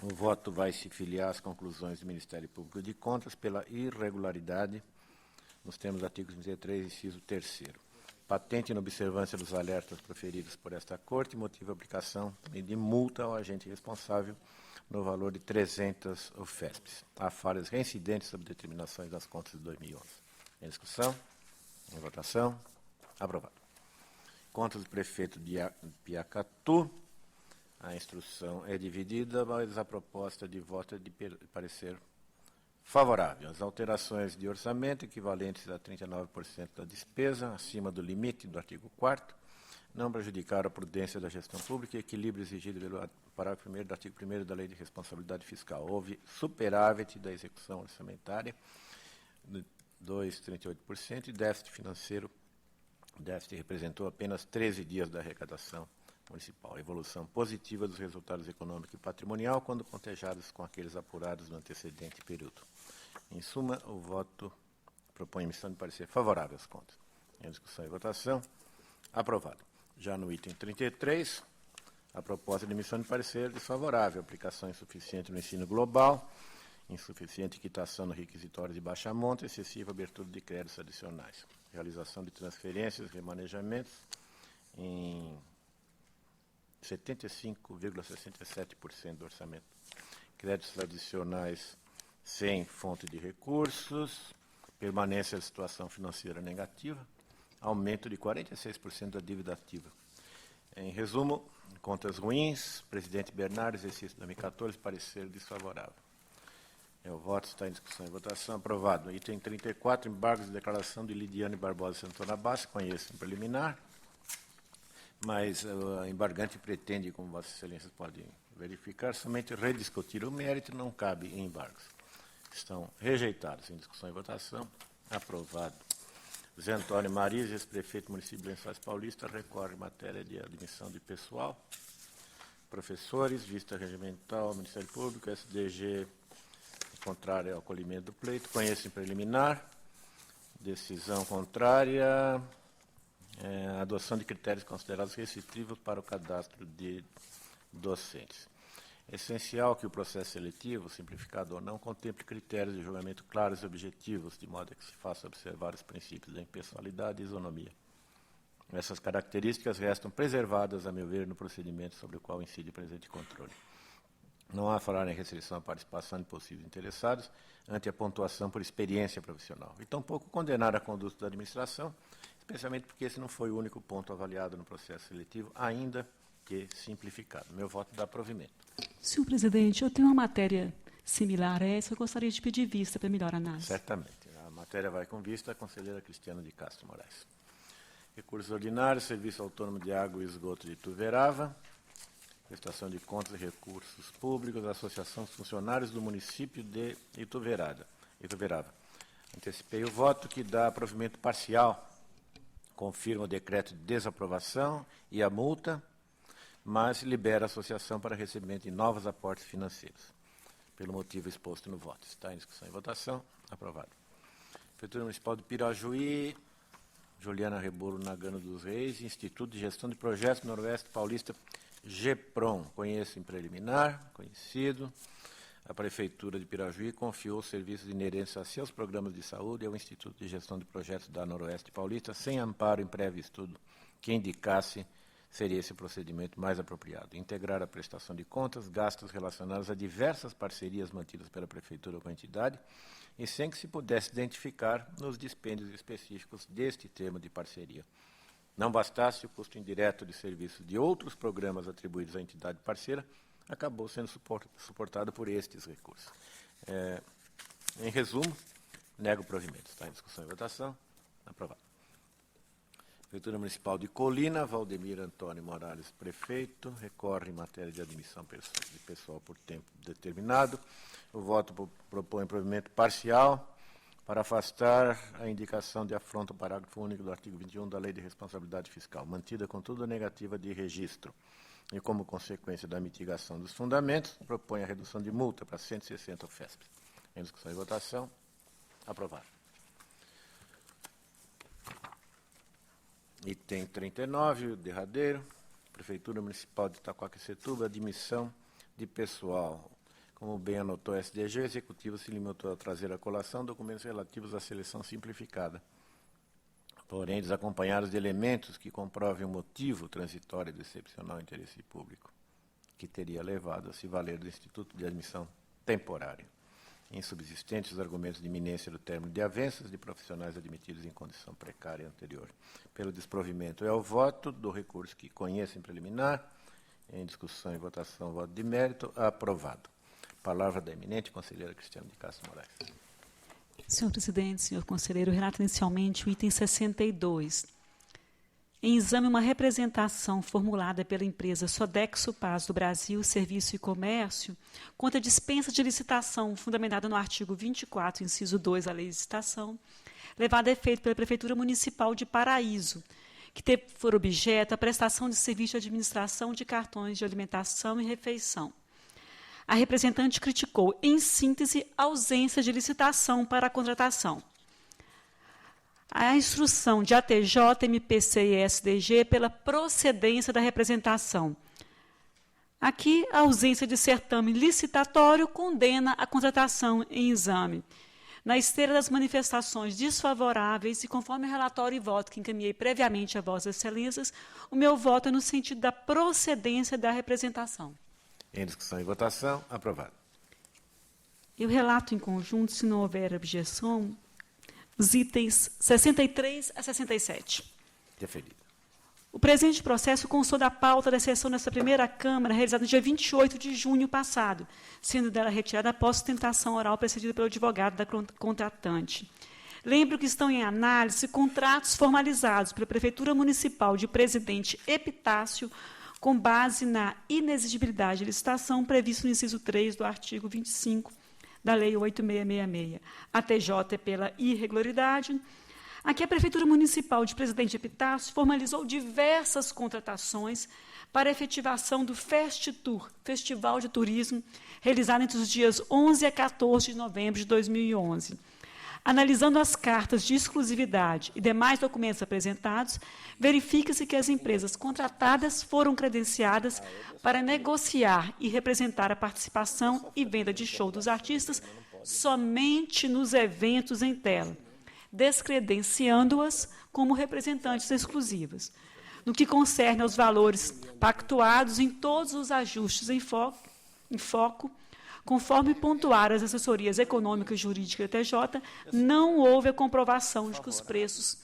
o voto vai se filiar às conclusões do Ministério Público de Contas pela irregularidade nos termos do artigo 33, inciso 3º. Patente em observância dos alertas proferidos por esta Corte, motiva a aplicação de multa ao agente responsável no valor de 300 UFESPs. Há falhas reincidentes sobre determinações das contas de 2011. Em discussão, em votação, aprovado. Contas do prefeito de Piacatu, a instrução é dividida, mas a proposta de voto é de parecer favorável. As alterações de orçamento equivalentes a 39% da despesa, acima do limite do artigo 4º, não prejudicaram a prudência da gestão pública e equilíbrio exigido pelo parágrafo 1º do artigo 1º da Lei de Responsabilidade Fiscal. Houve superávit da execução orçamentária de 2,38% e déficit financeiro. O déficit representou apenas 13 dias da arrecadação municipal. Evolução positiva dos resultados econômico e patrimonial quando contejados com aqueles apurados no antecedente período. Em suma, o voto propõe emissão de parecer favorável às contas. Em discussão e votação, aprovado. Já no item 33, a proposta de emissão de parecer desfavorável, aplicação insuficiente no ensino global, insuficiente quitação no requisitório de baixa monta, excessiva abertura de créditos adicionais, realização de transferências, remanejamentos em 75,67% do orçamento, créditos adicionais sem fonte de recursos, permanência da situação financeira negativa, aumento de 46% da dívida ativa. Em resumo, contas ruins, presidente Bernardo, exercício 2014, parecer desfavorável. O voto está em discussão e votação. Aprovado. Item 34, embargos de declaração de Lidiane Barbosa Santana Bassi, conheço em preliminar, mas a embargante pretende, como Vossas Excelências podem verificar, somente rediscutir o mérito, não cabe em embargos. Estão rejeitados. Em discussão e votação. Aprovado. Zé Antônio Mariz, ex-prefeito do município de Lençóis Paulista, recorre em matéria de admissão de pessoal. Professores, vista regimental, Ministério Público, SDG, contrária ao acolhimento do pleito. Conheço em preliminar. Decisão contrária. Adoção de critérios considerados restritivos para o cadastro de docentes. É essencial que o processo seletivo, simplificado ou não, contemple critérios de julgamento claros e objetivos, de modo a que se faça observar os princípios da impessoalidade e isonomia. Essas características restam preservadas, a meu ver, no procedimento sobre o qual incide o presente controle. Não há falar em restrição à participação de possíveis interessados ante a pontuação por experiência profissional. E tampouco condenar a conduta da administração, especialmente porque esse não foi o único ponto avaliado no processo seletivo, ainda que simplificado. Meu voto dá provimento. Senhor presidente, eu tenho uma matéria similar a essa, eu gostaria de pedir vista para melhor análise. Certamente. A matéria vai com vista à conselheira Cristiana de Castro Moraes. Recursos ordinários, Serviço Autônomo de Água e Esgoto de Ituverava, prestação de contas e recursos públicos, Associação dos Funcionários do Município de Ituverava. Antecipei o voto que dá provimento parcial, confirma o decreto de desaprovação e a multa, mas libera a associação para recebimento de novos aportes financeiros, pelo motivo exposto no voto. Está em discussão e votação. Aprovado. Prefeitura Municipal de Pirajuí, Juliana Rebolo Nagano dos Reis, Instituto de Gestão de Projetos Noroeste Paulista, GEPROM. Conheço em preliminar, conhecido. A Prefeitura de Pirajuí confiou serviços inerentes a seus programas de saúde ao Instituto de Gestão de Projetos da Noroeste Paulista, sem amparo em prévio estudo que indicasse seria esse procedimento mais apropriado. Integrar a prestação de contas, gastos relacionados a diversas parcerias mantidas pela Prefeitura com a entidade, e sem que se pudesse identificar nos dispêndios específicos deste termo de parceria. Não bastasse, o custo indireto de serviços de outros programas atribuídos à entidade parceira acabou sendo suportado por estes recursos. Em resumo, nego o provimento. Está em discussão e votação. Aprovado. Prefeitura Municipal de Colina, Valdemir Antônio Morales, prefeito, recorre em matéria de admissão de pessoal por tempo determinado. O voto propõe provimento parcial para afastar a indicação de afronta ao parágrafo único do artigo 21 da Lei de Responsabilidade Fiscal, mantida contudo a negativa de registro. E, como consequência da mitigação dos fundamentos, propõe a redução de multa para 160 UFESP. Em discussão e votação. Aprovado. Item 39, o derradeiro. Prefeitura Municipal de Itaquaquecetuba, admissão de pessoal. Como bem anotou a SDG, o Executivo se limitou a trazer à colação documentos relativos à seleção simplificada, porém desacompanhados de elementos que comprovem o motivo transitório do excepcional interesse público, que teria levado a se valer do Instituto de Admissão Temporária. Insubsistentes os argumentos de iminência do término de avanças de profissionais admitidos em condição precária anterior. Pelo desprovimento é o voto do recurso que conheço em preliminar. Em discussão e votação, voto de mérito. Aprovado. Palavra da eminente conselheira Cristiane de Castro Moraes. Senhor presidente, senhor conselheiro, relato inicialmente o item 62. Em exame, uma representação formulada pela empresa Sodexo Paz do Brasil, Serviço e Comércio, contra a dispensa de licitação fundamentada no artigo 24, inciso 2 da Lei de Licitação, levada a efeito pela Prefeitura Municipal de Paraíso, que teve por objeto a prestação de serviço de administração de cartões de alimentação e refeição. A representante criticou, em síntese, a ausência de licitação para a contratação. A instrução de ATJ, MPC e SDG pela procedência da representação. Aqui, a ausência de certame licitatório condena a contratação em exame. Na esteira das manifestações desfavoráveis e conforme o relatório e voto que encaminhei previamente a Vossas Excelências, o meu voto é no sentido da procedência da representação. Em discussão e votação, aprovado. Eu relato em conjunto, se não houver objeção, os itens 63 a 67. Deferido. O presente processo constou da pauta da sessão desta primeira Câmara, realizada no dia 28 de junho passado, sendo dela retirada após sustentação oral precedida pelo advogado da contratante. Lembro que estão em análise contratos formalizados pela Prefeitura Municipal de Presidente Epitácio, com base na inexigibilidade de licitação prevista no inciso 3 do artigo 25 da Lei 8666. A TJ é pela irregularidade. Aqui a Prefeitura Municipal de Presidente Epitácio formalizou diversas contratações para a efetivação do Fest Tour, Festival de Turismo, realizado entre os dias 11 a 14 de novembro de 2011. Analisando as cartas de exclusividade e demais documentos apresentados, verifica-se que as empresas contratadas foram credenciadas para negociar e representar a participação e venda de show dos artistas somente nos eventos em tela, descredenciando-as como representantes exclusivas. No que concerne aos valores pactuados em todos os ajustes em foco, conforme pontuaram as assessorias econômicas e jurídicas da TJ, não houve a comprovação de que os preços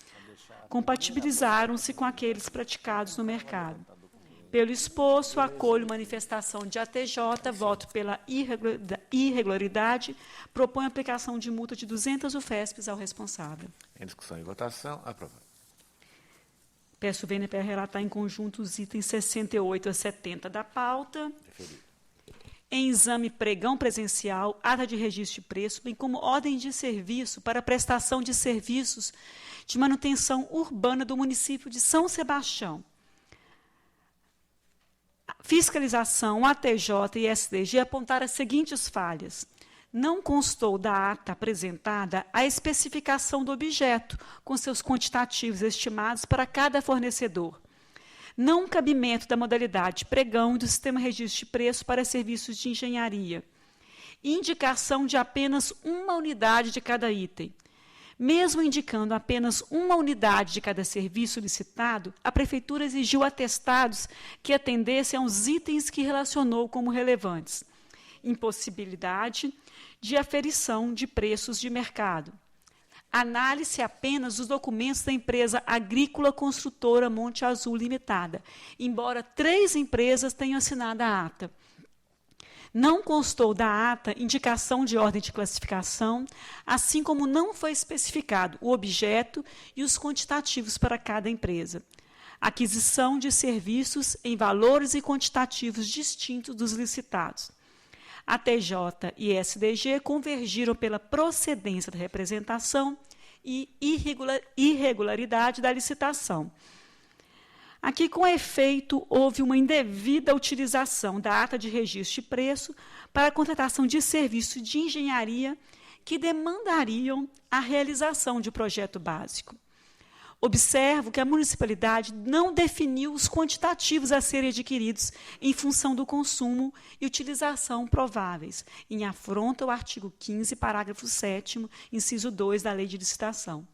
compatibilizaram-se com aqueles praticados no mercado. Pelo exposto, acolho manifestação de ATJ, voto pela irregularidade, propõe a aplicação de multa de 200 UFESPs ao responsável. Em discussão e votação, aprovado. Peço o VN para relatar em conjunto os itens 68 a 70 da pauta. Deferido. Em exame pregão presencial, ata de registro de preço, bem como ordem de serviço para prestação de serviços de manutenção urbana do município de São Sebastião. Fiscalização, ATJ e SDG apontaram as seguintes falhas. Não constou da ata apresentada a especificação do objeto, com seus quantitativos estimados para cada fornecedor. Não cabimento da modalidade pregão e do sistema registro de preço para serviços de engenharia. Indicação de apenas uma unidade de cada item. Mesmo indicando apenas uma unidade de cada serviço licitado, a Prefeitura exigiu atestados que atendessem aos itens que relacionou como relevantes. Impossibilidade de aferição de preços de mercado. Análise apenas dos documentos da empresa agrícola construtora Monte Azul Limitada, embora 3 empresas tenham assinado a ata. Não constou da ata indicação de ordem de classificação, assim como não foi especificado o objeto e os quantitativos para cada empresa. Aquisição de serviços em valores e quantitativos distintos dos licitados. A TJ e SDG convergiram pela procedência da representação e irregularidade da licitação. Aqui, com efeito, houve uma indevida utilização da ata de registro de preço para a contratação de serviços de engenharia que demandariam a realização de projeto básico. Observo que a municipalidade não definiu os quantitativos a serem adquiridos em função do consumo e utilização prováveis, em afronta ao artigo 15, parágrafo 7º, inciso 2 da Lei de Licitação.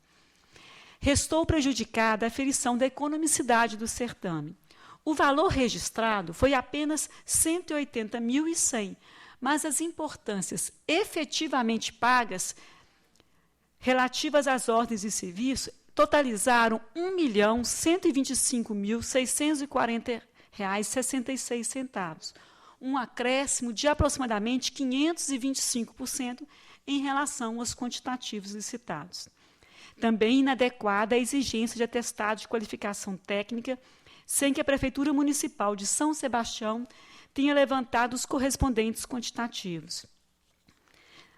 Restou prejudicada a aferição da economicidade do certame. O valor registrado foi apenas 180.100, mas as importâncias efetivamente pagas relativas às ordens de serviço totalizaram R$ 1.125.640,66, um acréscimo de aproximadamente 525% em relação aos quantitativos licitados. Também inadequada a exigência de atestado de qualificação técnica, sem que a Prefeitura Municipal de São Sebastião tenha levantado os correspondentes quantitativos.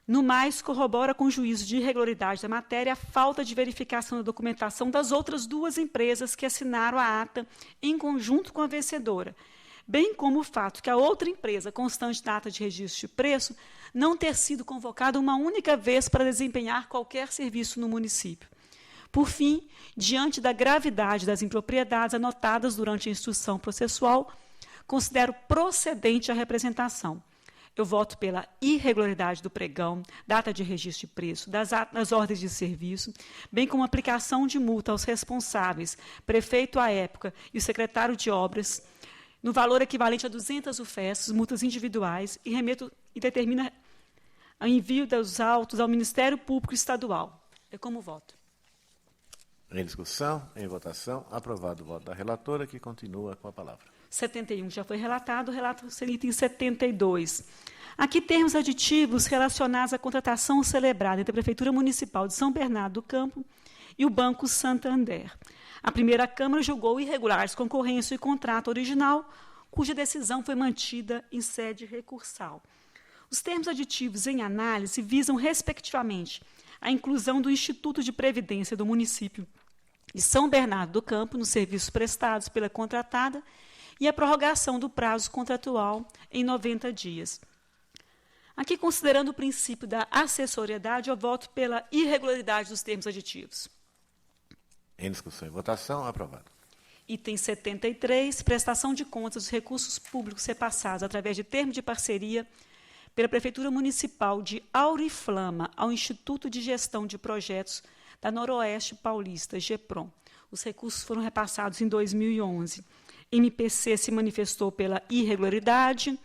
No mais, corrobora com o juízo de irregularidade da matéria a falta de verificação da documentação das outras 2 empresas que assinaram a ata em conjunto com a vencedora, bem como o fato que a outra empresa, constante da ata de registro de preço, não ter sido convocada uma única vez para desempenhar qualquer serviço no município. Por fim, diante da gravidade das impropriedades anotadas durante a instrução processual, considero procedente a representação. Eu voto pela irregularidade do pregão, data de registro de preço, das ordens de serviço, bem como aplicação de multa aos responsáveis, prefeito à época e o secretário de obras, no valor equivalente a 200 UFES, multas individuais, e remeto e determina o envio dos autos ao Ministério Público Estadual. É como voto. Em discussão, em votação, aprovado o voto da relatora, que continua com a palavra. 71 já foi relatado, relato-se item 72. Aqui termos aditivos relacionados à contratação celebrada entre a Prefeitura Municipal de São Bernardo do Campo e o Banco Santander. A primeira Câmara julgou irregulares concorrência e contrato original, cuja decisão foi mantida em sede recursal. Os termos aditivos em análise visam, respectivamente, a inclusão do Instituto de Previdência do município de São Bernardo do Campo nos serviços prestados pela contratada e a prorrogação do prazo contratual em 90 dias. Aqui, considerando o princípio da acessoriedade, eu voto pela irregularidade dos termos aditivos. Em discussão e votação, aprovado. Item 73, prestação de contas dos recursos públicos repassados através de termo de parceria pela Prefeitura Municipal de Auriflama ao Instituto de Gestão de Projetos da Noroeste Paulista, GEPROM. Os recursos foram repassados em 2011. MPC se manifestou pela irregularidade.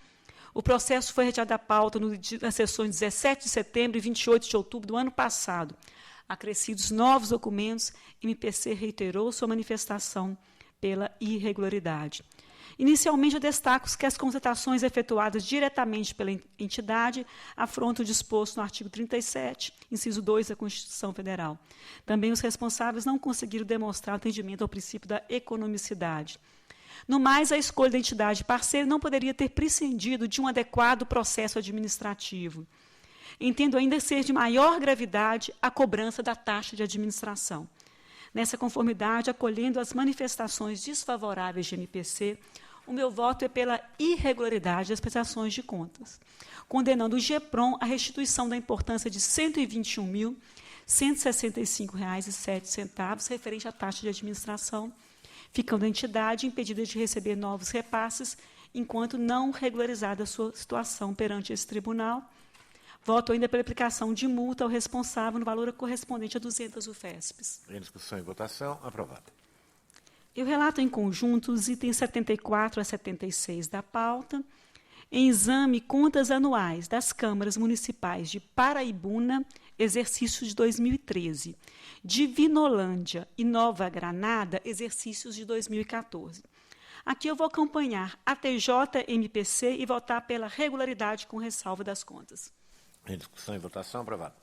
O processo foi retirado da pauta nas sessões 17 de setembro e 28 de outubro do ano passado. Acrescidos novos documentos, MPC reiterou sua manifestação pela irregularidade. Inicialmente, eu destaco que as contratações efetuadas diretamente pela entidade afrontam o disposto no artigo 37, inciso 2 da Constituição Federal. Também os responsáveis não conseguiram demonstrar atendimento ao princípio da economicidade. No mais, a escolha da entidade parceira não poderia ter prescindido de um adequado processo administrativo. Entendo ainda ser de maior gravidade a cobrança da taxa de administração. Nessa conformidade, acolhendo as manifestações desfavoráveis de MPC, o meu voto é pela irregularidade das prestações de contas, condenando o GEPROM à restituição da importância de R$ 121.165,07 referente à taxa de administração, ficando a entidade impedida de receber novos repasses enquanto não regularizada a sua situação perante esse tribunal. Voto ainda pela aplicação de multa ao responsável no valor correspondente a 200 UFESPs. Em discussão e votação, aprovado. Eu relato em conjunto os itens 74 a 76 da pauta. Em exame, contas anuais das câmaras municipais de Paraibuna, exercício de 2013, Divinolândia e Nova Granada, exercícios de 2014. Aqui eu vou acompanhar a TJ, MPC e votar pela regularidade com ressalva das contas. Em discussão e votação, aprovado.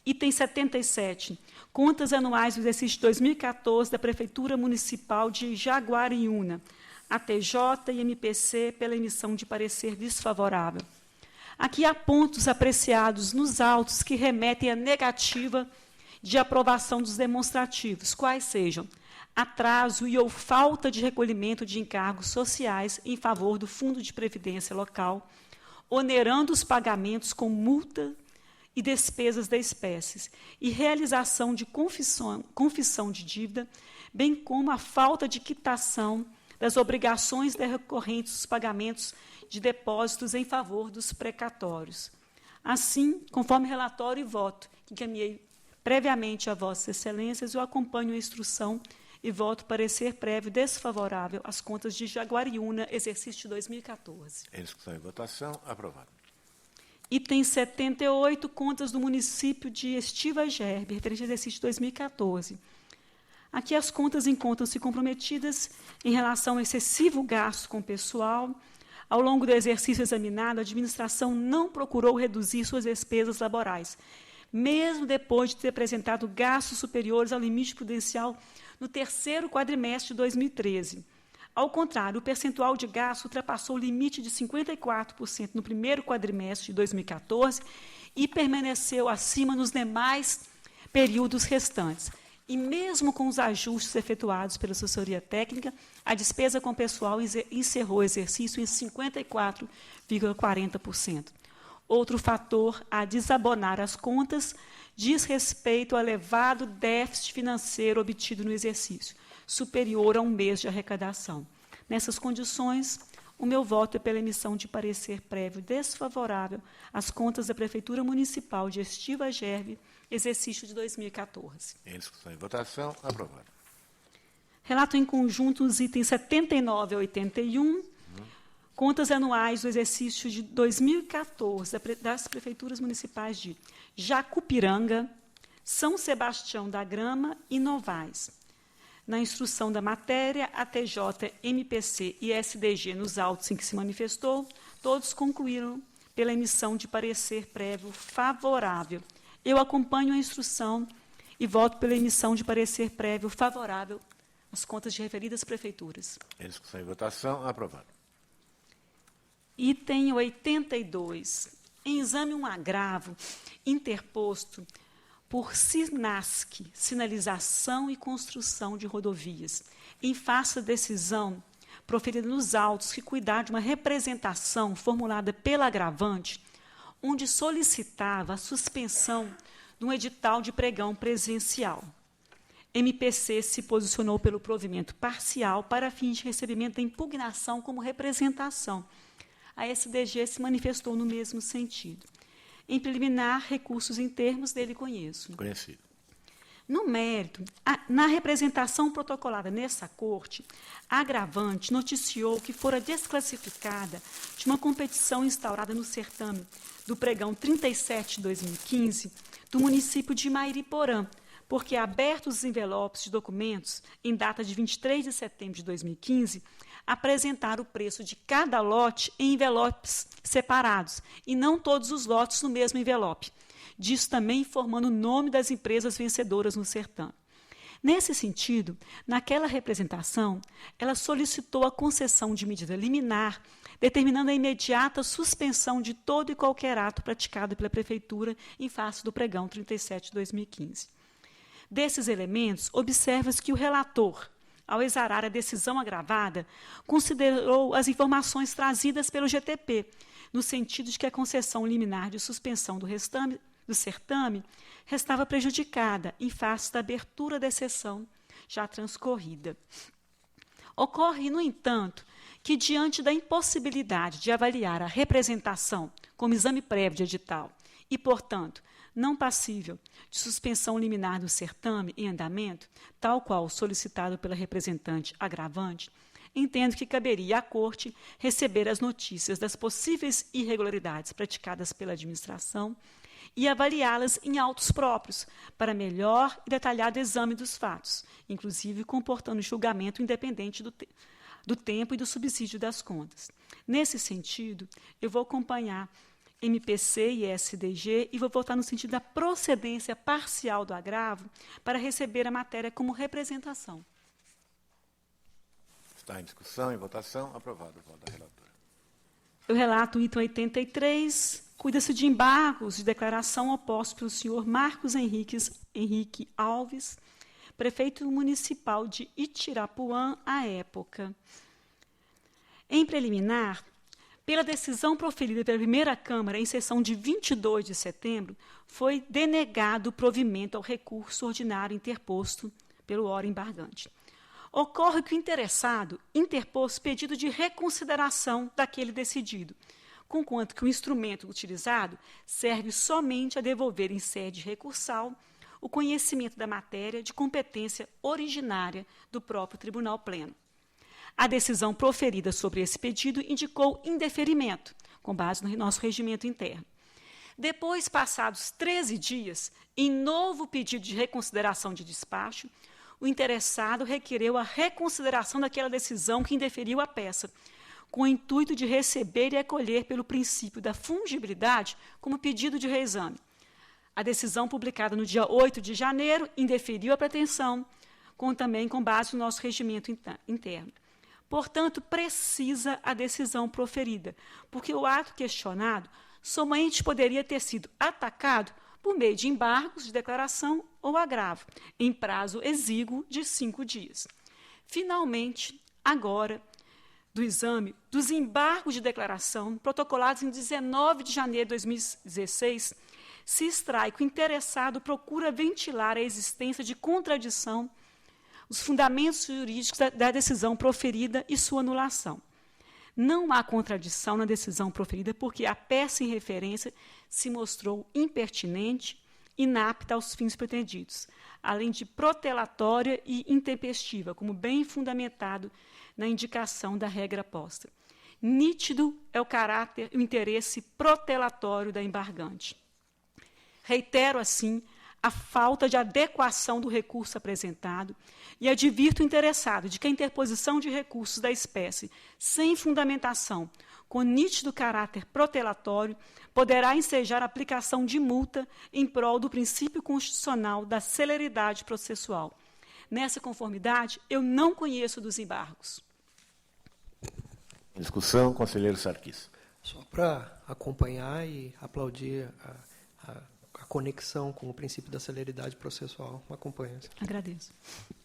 Item 77, contas anuais do exercício de 2014 da Prefeitura Municipal de Jaguariúna, a TJ e MPC pela emissão de parecer desfavorável. Aqui há pontos apreciados nos autos que remetem à negativa de aprovação dos demonstrativos, quais sejam atraso e ou falta de recolhimento de encargos sociais em favor do Fundo de Previdência Local, onerando os pagamentos com multa e despesas da espécie, e realização de confissão de dívida, bem como a falta de quitação das obrigações decorrentes dos pagamentos de depósitos em favor dos precatórios. Assim, conforme relatório e voto que encaminhei previamente a Vossas Excelências, eu acompanho a instrução e voto parecer prévio desfavorável às contas de Jaguariúna, exercício de 2014. Em discussão e votação, aprovado. Item 78, contas do município de Estiva Gerbe, referente ao exercício de 2014. Aqui as contas encontram-se comprometidas em relação ao excessivo gasto com pessoal. Ao longo do exercício examinado, a administração não procurou reduzir suas despesas laborais, mesmo depois de ter apresentado gastos superiores ao limite prudencial no terceiro quadrimestre de 2013. Ao contrário, o percentual de gasto ultrapassou o limite de 54% no primeiro quadrimestre de 2014 e permaneceu acima nos demais períodos restantes. E mesmo com os ajustes efetuados pela assessoria técnica, a despesa com pessoal encerrou o exercício em 54,40%. Outro fator a desabonar as contas diz respeito ao elevado déficit financeiro obtido no exercício, superior a um mês de arrecadação. Nessas condições, o meu voto é pela emissão de parecer prévio desfavorável às contas da Prefeitura Municipal de Estiva Gerbe, exercício de 2014. Em discussão e votação, aprovado. Relato em conjunto os itens 79 a 81, contas anuais do exercício de 2014 das Prefeituras Municipais de Jacupiranga, São Sebastião da Grama e Novais. Na instrução da matéria, a TJ, MPC e SDG, nos autos em que se manifestou, todos concluíram pela emissão de parecer prévio favorável. Eu acompanho a instrução e voto pela emissão de parecer prévio favorável às contas de referidas prefeituras. Em discussão e votação, aprovado. Item 82. Em exame um agravo interposto por SINASC, Sinalização e Construção de Rodovias, em face da decisão proferida nos autos que cuidar de uma representação formulada pela agravante, onde solicitava a suspensão de um edital de pregão presencial. MPC se posicionou pelo provimento parcial para fins de recebimento da impugnação como representação. A SDG se manifestou no mesmo sentido. Em preliminar, recursos em termos dele conheço. Conhecido. No mérito, na representação protocolada nessa corte, a agravante noticiou que fora desclassificada de uma competição instaurada no certame do pregão 37/2015 do município de Mairiporã, porque abertos os envelopes de documentos em data de 23 de setembro de 2015, apresentaram o preço de cada lote em envelopes separados, e não todos os lotes no mesmo envelope. Disso também informando o nome das empresas vencedoras no certame. Nesse sentido, naquela representação, ela solicitou a concessão de medida liminar, determinando a imediata suspensão de todo e qualquer ato praticado pela Prefeitura em face do pregão 37/2015. Desses elementos, observa-se que o relator, ao exarar a decisão agravada, considerou as informações trazidas pelo GTP, no sentido de que a concessão liminar de suspensão do certame restava prejudicada em face da abertura da sessão já transcorrida. Ocorre, no entanto, que, diante da impossibilidade de avaliar a representação como exame prévio de edital e, portanto, não passível de suspensão liminar do certame em andamento, tal qual solicitado pela representante agravante, entendo que caberia à Corte receber as notícias das possíveis irregularidades praticadas pela administração e avaliá-las em autos próprios, para melhor e detalhado exame dos fatos, inclusive comportando julgamento independente do tempo e do subsídio das contas. Nesse sentido, eu vou acompanhar MPC e SDG e vou votar no sentido da procedência parcial do agravo para receber a matéria como representação. Está em discussão, em votação. Aprovado o voto da relatora. Eu relato o item 83. Cuida-se de embargos de declaração opostos pelo senhor Marcos Henrique Alves, prefeito municipal de Itirapuã, à época. Em preliminar, pela decisão proferida pela primeira Câmara em sessão de 22 de setembro, foi denegado o provimento ao recurso ordinário interposto pelo ora embargante. Ocorre que o interessado interpôs pedido de reconsideração daquele decidido, conquanto que o instrumento utilizado serve somente a devolver em sede recursal o conhecimento da matéria de competência originária do próprio Tribunal Pleno. A decisão proferida sobre esse pedido indicou indeferimento, com base no nosso regimento interno. Depois, passados 13 dias, em novo pedido de reconsideração de despacho, o interessado requereu a reconsideração daquela decisão que indeferiu a peça, com o intuito de receber e acolher pelo princípio da fungibilidade como pedido de reexame. A decisão publicada no dia 8 de janeiro indeferiu a pretensão, também com base no nosso regimento interno. Portanto, precisa a decisão proferida, porque o ato questionado somente poderia ter sido atacado por meio de embargos de declaração ou agravo, em prazo exíguo de 5 dias. Finalmente, agora, do exame dos embargos de declaração protocolados em 19 de janeiro de 2016, se extrai que o interessado procura ventilar a existência de contradição, os fundamentos jurídicos da decisão proferida e sua anulação. Não há contradição na decisão proferida porque a peça em referência se mostrou impertinente, inapta aos fins pretendidos, além de protelatória e intempestiva, como bem fundamentado na indicação da regra posta. Nítido é o caráter e o interesse protelatório da embargante. Reitero, assim, a falta de adequação do recurso apresentado e advirto o interessado de que a interposição de recursos da espécie sem fundamentação, com nítido caráter protelatório, poderá ensejar a aplicação de multa em prol do princípio constitucional da celeridade processual. Nessa conformidade, eu não conheço dos embargos. Em discussão, conselheiro Sarquis. Só para acompanhar e aplaudir a conexão com o princípio da celeridade processual. Acompanha. Agradeço.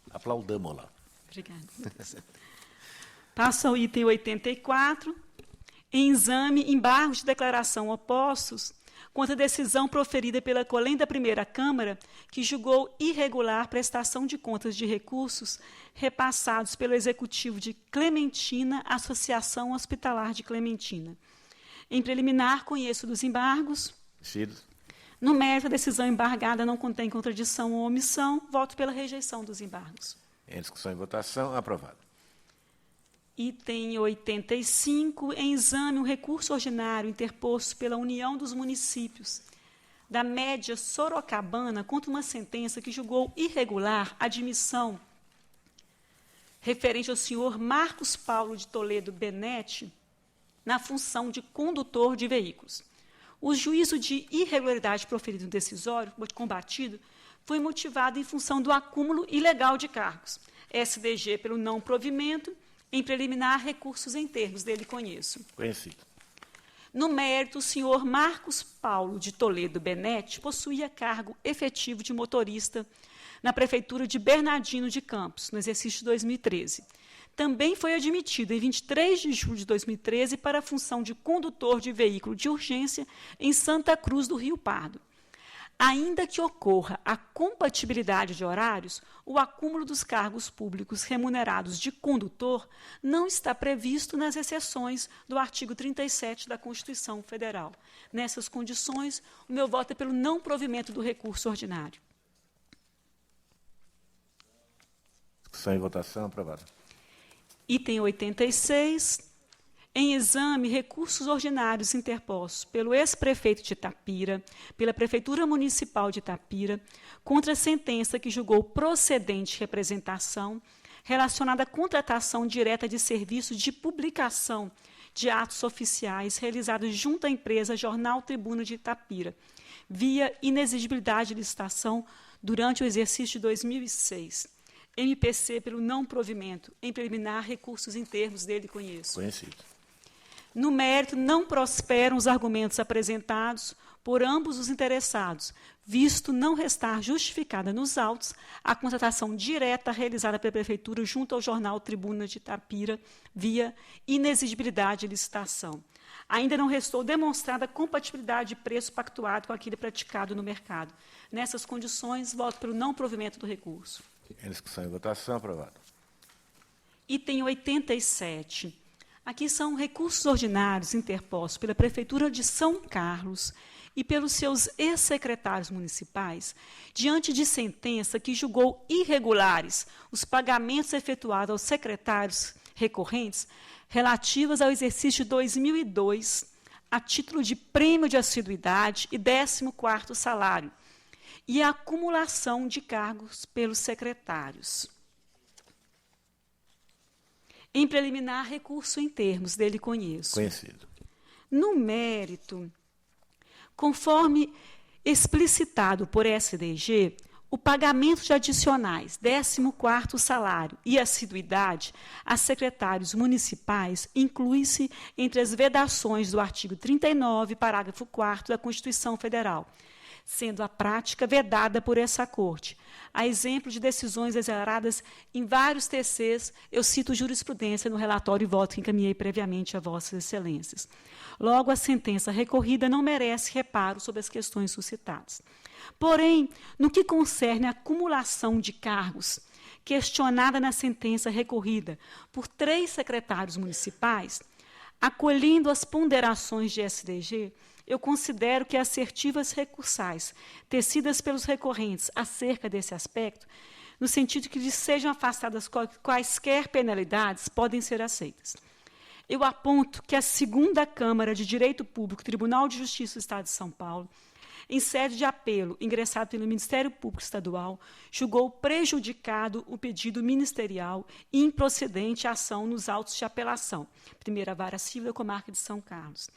Aplaudamos lá. Obrigada. Passo ao item 84. Em exame, embargos de declaração opostos quanto à decisão proferida pela Colém da Primeira Câmara, que julgou irregular prestação de contas de recursos repassados pelo Executivo de Clementina, Associação Hospitalar de Clementina. Em preliminar, conheço dos embargos. No mérito, a decisão embargada não contém contradição ou omissão. Voto pela rejeição dos embargos. Em discussão e votação, aprovado. Item 85, em exame, um recurso ordinário interposto pela União dos Municípios da Média Sorocabana contra uma sentença que julgou irregular a admissão referente ao senhor Marcos Paulo de Toledo Benetti na função de condutor de veículos. O juízo de irregularidade proferido no decisório combatido foi motivado em função do acúmulo ilegal de cargos, SDG pelo não provimento, em preliminar, recursos em termos dele conheço. Conhecido. No mérito, o senhor Marcos Paulo de Toledo Benetti possuía cargo efetivo de motorista na Prefeitura de Bernardino de Campos, no exercício de 2013. Também foi admitido em 23 de julho de 2013 para a função de condutor de veículo de urgência em Santa Cruz do Rio Pardo. ainda que ocorra a compatibilidade de horários, o acúmulo dos cargos públicos remunerados de condutor não está previsto nas exceções do artigo 37 da Constituição Federal. Nessas condições, o meu voto é pelo não provimento do recurso ordinário. Discussão e votação, aprovado. Item 86. Em exame, recursos ordinários interpostos pelo ex-prefeito de Itapira, pela Prefeitura Municipal de Itapira, contra a sentença que julgou procedente representação relacionada à contratação direta de serviços de publicação de atos oficiais realizados junto à empresa Jornal Tribuna de Itapira, via inexigibilidade de licitação durante o exercício de 2006. MPC pelo não provimento, em preliminar, recursos em termos dele conheço. Conhecido. No mérito, não prosperam os argumentos apresentados por ambos os interessados, visto não restar justificada nos autos a contratação direta realizada pela Prefeitura junto ao Jornal Tribuna de Itapira, via inexigibilidade de licitação. Ainda não restou demonstrada a compatibilidade de preço pactuado com aquele praticado no mercado. Nessas condições, voto pelo não provimento do recurso. Em discussão e votação, aprovado. Item 87. Aqui são recursos ordinários interpostos pela Prefeitura de São Carlos e pelos seus ex-secretários municipais, diante de sentença que julgou irregulares os pagamentos efetuados aos secretários recorrentes relativos ao exercício de 2002, a título de prêmio de assiduidade e 14º salário, e a acumulação de cargos pelos secretários. Em preliminar, recurso em termos dele conheço. Conhecido. No mérito, conforme explicitado por SDG, o pagamento de adicionais, 14º salário e assiduidade a secretários municipais inclui-se entre as vedações do artigo 39, parágrafo 4º da Constituição Federal, sendo a prática vedada por essa Corte. A exemplo de decisões exoneradas em vários TCs, eu cito jurisprudência no relatório e voto que encaminhei previamente a Vossas Excelências. Logo, a sentença recorrida não merece reparo sobre as questões suscitadas. Porém, no que concerne à acumulação de cargos, questionada na sentença recorrida por 3 secretários municipais, acolhendo as ponderações de SDG, eu considero que assertivas recursais tecidas pelos recorrentes acerca desse aspecto, no sentido de que lhes sejam afastadas quaisquer penalidades, podem ser aceitas. Eu aponto que a 2ª Câmara de Direito Público, Tribunal de Justiça do Estado de São Paulo, em sede de apelo ingressado pelo Ministério Público Estadual, julgou prejudicado o pedido ministerial e improcedente a ação nos autos de apelação, Primeira Vara Civil da Comarca de São Carlos.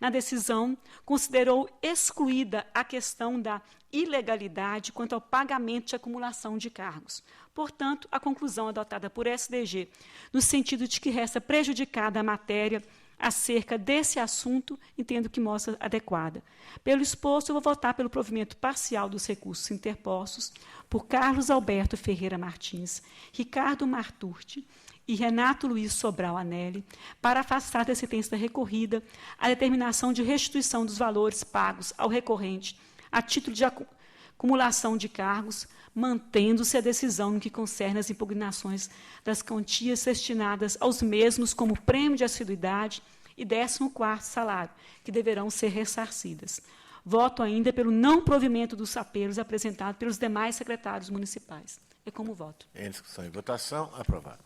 Na decisão, considerou excluída a questão da ilegalidade quanto ao pagamento de acumulação de cargos. Portanto, a conclusão adotada por SDG, no sentido de que resta prejudicada a matéria acerca desse assunto, entendo que mostra adequada. Pelo exposto, eu vou votar pelo provimento parcial dos recursos interpostos por Carlos Alberto Ferreira Martins, Ricardo Marturti e Renato Luiz Sobral Anelli, para afastar da sentença recorrida a determinação de restituição dos valores pagos ao recorrente a título de acumulação de cargos, mantendo-se a decisão no que concerne as impugnações das quantias destinadas aos mesmos como prêmio de assiduidade e 14º salário, que deverão ser ressarcidas. Voto ainda pelo não provimento dos apelos apresentados pelos demais secretários municipais. É como voto. Em discussão e votação, aprovado.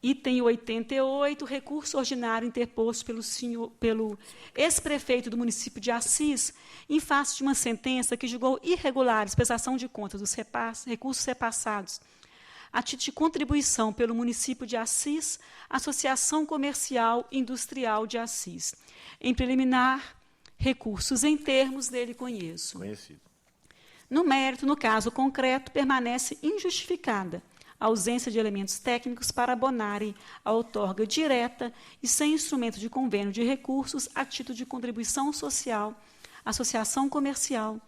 Item 88, recurso ordinário interposto pelo ex-prefeito do município de Assis, em face de uma sentença que julgou irregulares prestação de contas dos recursos repassados a título de contribuição pelo município de Assis, Associação Comercial e Industrial de Assis. Em preliminar, recursos em termos dele conheço. Conhecido. No mérito, no caso concreto, permanece injustificada a ausência de elementos técnicos para abonarem a outorga direta e sem instrumento de convênio de recursos a título de contribuição social, Associação Comercial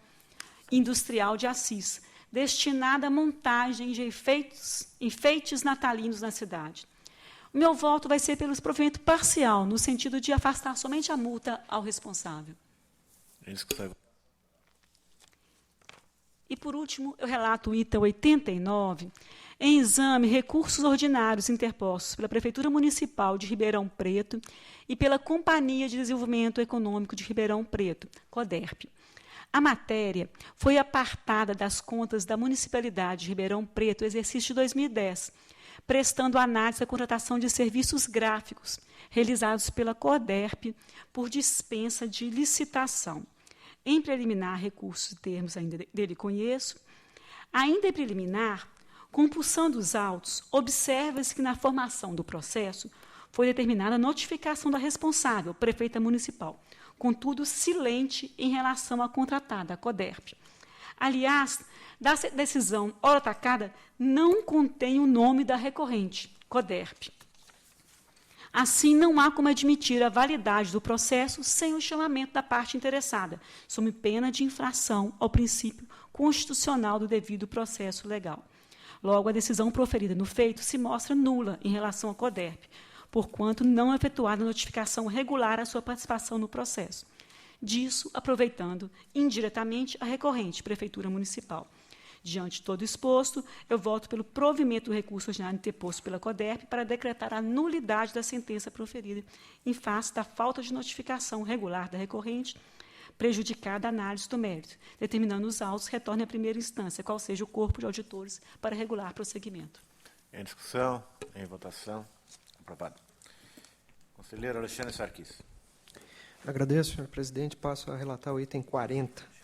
e Industrial de Assis, destinada à montagem de enfeites natalinos na cidade. O meu voto vai ser pelo provimento parcial, no sentido de afastar somente a multa ao responsável. Em discussão. E, por último, eu relato o item 89, em exame, recursos ordinários interpostos pela Prefeitura Municipal de Ribeirão Preto e pela Companhia de Desenvolvimento Econômico de Ribeirão Preto, CODERP. A matéria foi apartada das contas da Municipalidade de Ribeirão Preto, exercício de 2010, prestando análise da contratação de serviços gráficos realizados pela CODERP por dispensa de licitação. Em preliminar, recursos e termos ainda dele conheço. Ainda em preliminar, compulsão dos autos, observa-se que na formação do processo foi determinada a notificação da responsável, prefeita municipal, contudo silente em relação à contratada, a CODERP. Aliás, da decisão hora atacada não contém o nome da recorrente, CODERP. Assim, não há como admitir a validade do processo sem o chamamento da parte interessada, sob pena de infração ao princípio constitucional do devido processo legal. Logo, a decisão proferida no feito se mostra nula em relação à CODERP, porquanto não é efetuada notificação regular à sua participação no processo. Disso, aproveitando indiretamente a recorrente, Prefeitura Municipal. Diante de todo exposto, eu voto pelo provimento do recurso ordinário interposto pela CODERP para decretar a nulidade da sentença proferida em face da falta de notificação regular da recorrente, prejudicada a análise do mérito, determinando os autos retornem à primeira instância, qual seja o corpo de auditores, para regular prosseguimento. Em discussão, em votação. Aprovado. Conselheiro Alexandre Sarquis. Agradeço, senhor presidente. Passo a relatar o item 40.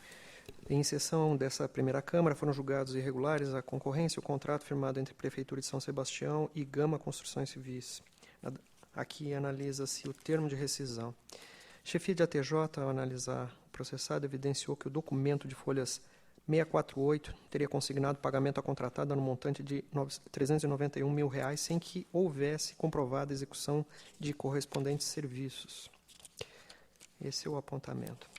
Em sessão dessa primeira Câmara, foram julgados irregulares a concorrência e o contrato firmado entre a Prefeitura de São Sebastião e Gama Construções Civis. Aqui analisa-se o termo de rescisão. Chefia de ATJ, ao analisar o processado, evidenciou que o documento de folhas 648 teria consignado pagamento à contratada no montante de R$ 391 mil, sem que houvesse comprovada a execução de correspondentes serviços. Esse é o apontamento.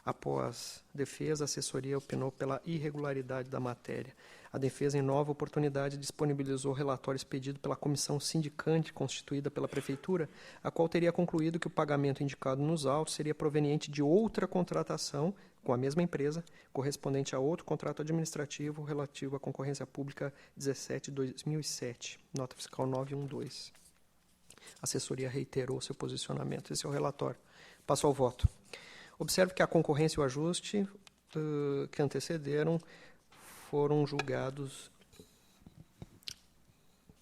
Após defesa, a assessoria opinou pela irregularidade da matéria. A defesa, em nova oportunidade, disponibilizou relatório expedido pela comissão sindicante constituída pela Prefeitura, a qual teria concluído que o pagamento indicado nos autos seria proveniente de outra contratação com a mesma empresa, correspondente a outro contrato administrativo relativo à concorrência pública 17/2007, nota fiscal 912. A assessoria reiterou seu posicionamento. Esse é o relatório. Passo ao voto. Observe que a concorrência e o ajuste que antecederam foram julgados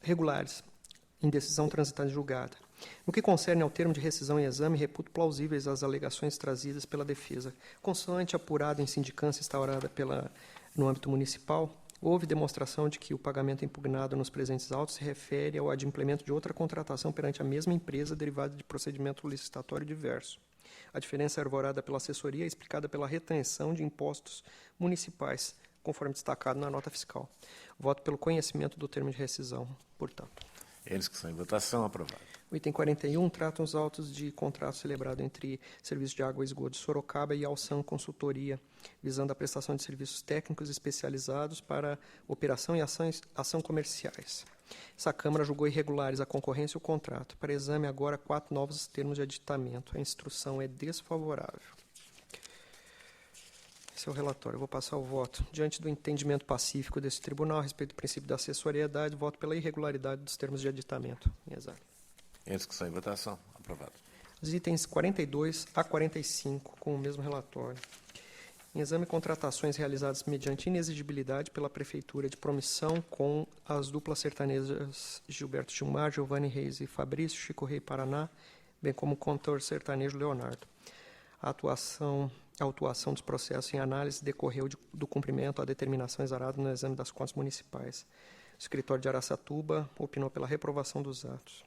regulares, em decisão transitada e julgada. No que concerne ao termo de rescisão em exame, reputo plausíveis as alegações trazidas pela defesa. Consoante apurado em sindicância instaurada no âmbito municipal, houve demonstração de que o pagamento impugnado nos presentes autos se refere ao adimplemento de outra contratação perante a mesma empresa derivada de procedimento licitatório diverso. A diferença arvorada pela assessoria é explicada pela retenção de impostos municipais, conforme destacado na nota fiscal. Voto pelo conhecimento do termo de rescisão, portanto. Em discussão e votação, aprovado. O item 41 trata os autos de contrato celebrado entre Serviço de Água e Esgoto de Sorocaba e Alsan Consultoria, visando a prestação de serviços técnicos especializados para operação e ação comerciais. Essa Câmara julgou irregulares a concorrência e o contrato. Para exame, agora, 4 novos termos de aditamento. A instrução é desfavorável. Esse é o relatório. Eu vou passar o voto. Diante do entendimento pacífico desse tribunal a respeito do princípio da assessoriedade, voto pela irregularidade dos termos de aditamento. Em exame. Em discussão e votação, aprovado. Os itens 42 a 45, com o mesmo relatório. Em exame, contratações realizadas mediante inexigibilidade pela Prefeitura de promissão com as duplas sertanejas Gilberto Gilmar, Giovanni Reis e Fabrício, Chico Rei Paraná, bem como o cantor sertanejo Leonardo. A autuação dos processos em análise decorreu do cumprimento à determinação exarada no exame das contas municipais. O escritório de Araçatuba opinou pela reprovação dos atos.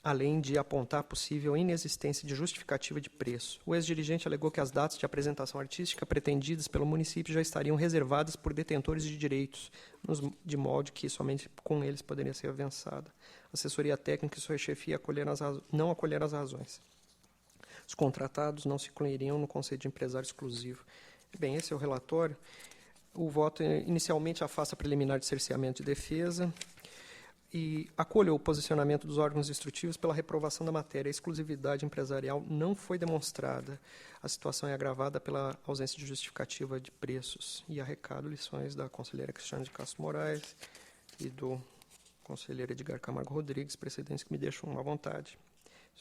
Além de apontar possível inexistência de justificativa de preço. O ex-dirigente alegou que as datas de apresentação artística pretendidas pelo município já estariam reservadas por detentores de direitos, de modo que somente com eles poderia ser avançada. A assessoria técnica e sua chefia não acolheram as razões. Os contratados não se incluiriam no conceito de empresário exclusivo. Bem, esse é o relatório. O voto inicialmente afasta a preliminar de cerceamento de defesa. e acolho o posicionamento dos órgãos instrutivos pela reprovação da matéria. A exclusividade empresarial não foi demonstrada. A situação é agravada pela ausência de justificativa de preços. E arrecado lições da conselheira Cristiane de Castro Moraes e do conselheiro Edgar Camargo Rodrigues, precedentes que me deixam à vontade,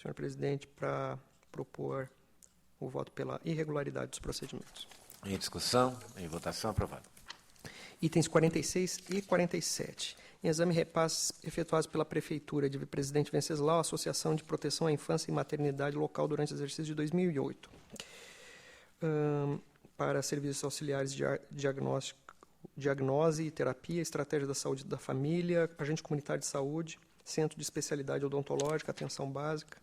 senhor presidente, para propor o voto pela irregularidade dos procedimentos. Em discussão, em votação, aprovado. Itens 46 e 47. Em exame, repasses efetuados pela Prefeitura de Presidente Venceslau, Associação de Proteção à Infância e Maternidade Local durante o exercício de 2008. Para serviços auxiliares de diagnose e terapia, estratégia da saúde da família, agente comunitário de saúde, centro de especialidade odontológica, atenção básica,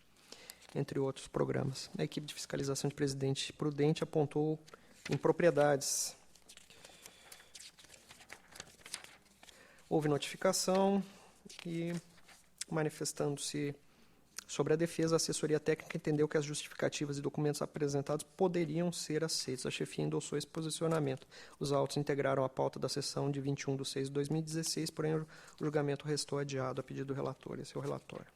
entre outros programas. A equipe de fiscalização de Presidente Prudente apontou impropriedades. Houve notificação e, manifestando-se sobre a defesa, a assessoria técnica entendeu que as justificativas e documentos apresentados poderiam ser aceitos. A chefia endossou esse posicionamento. Os autos integraram a pauta da sessão de 21/6/2016, porém o julgamento restou adiado a pedido do relator. Esse é o relatório.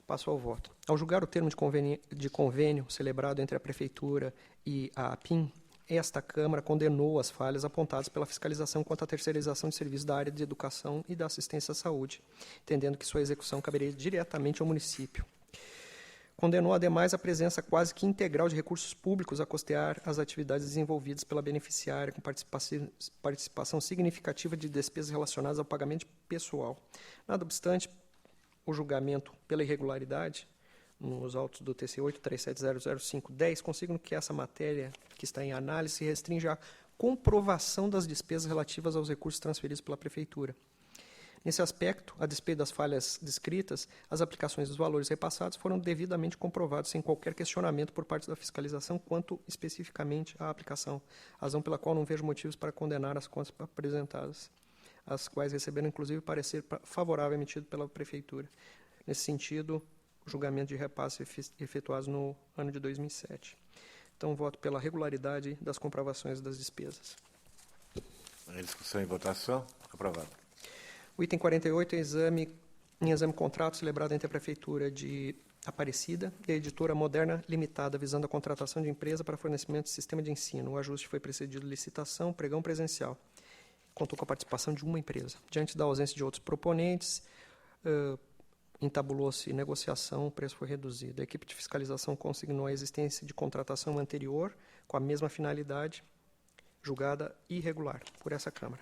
Passo ao voto. Ao julgar o termo de convênio celebrado entre a Prefeitura e a APIM, esta Câmara condenou as falhas apontadas pela fiscalização quanto à terceirização de serviços da área de educação e da assistência à saúde, entendendo que sua execução caberia diretamente ao município. Condenou, ademais, a presença quase que integral de recursos públicos a custear as atividades desenvolvidas pela beneficiária, com participação significativa de despesas relacionadas ao pagamento pessoal. Nada obstante, o julgamento pela irregularidade nos autos do TC 837000510, consigo que essa matéria que está em análise se restringe à comprovação das despesas relativas aos recursos transferidos pela Prefeitura. Nesse aspecto, a despeito das falhas descritas, as aplicações dos valores repassados foram devidamente comprovadas sem qualquer questionamento por parte da fiscalização quanto especificamente à aplicação, razão pela qual não vejo motivos para condenar as contas apresentadas, as quais receberam inclusive parecer favorável emitido pela Prefeitura. Nesse sentido, o julgamento de repasse efetuados no ano de 2007. Então, voto pela regularidade das comprovações das despesas. Em discussão e votação, aprovado. O item 48 é em exame contrato celebrado entre a Prefeitura de Aparecida e a Editora Moderna Limitada, visando a contratação de empresa para fornecimento de sistema de ensino. O ajuste foi precedido de licitação, pregão presencial. Contou com a participação de uma empresa. Diante da ausência de outros proponentes, entabulou-se negociação, o preço foi reduzido. A equipe de fiscalização consignou a existência de contratação anterior com a mesma finalidade, julgada irregular por essa Câmara.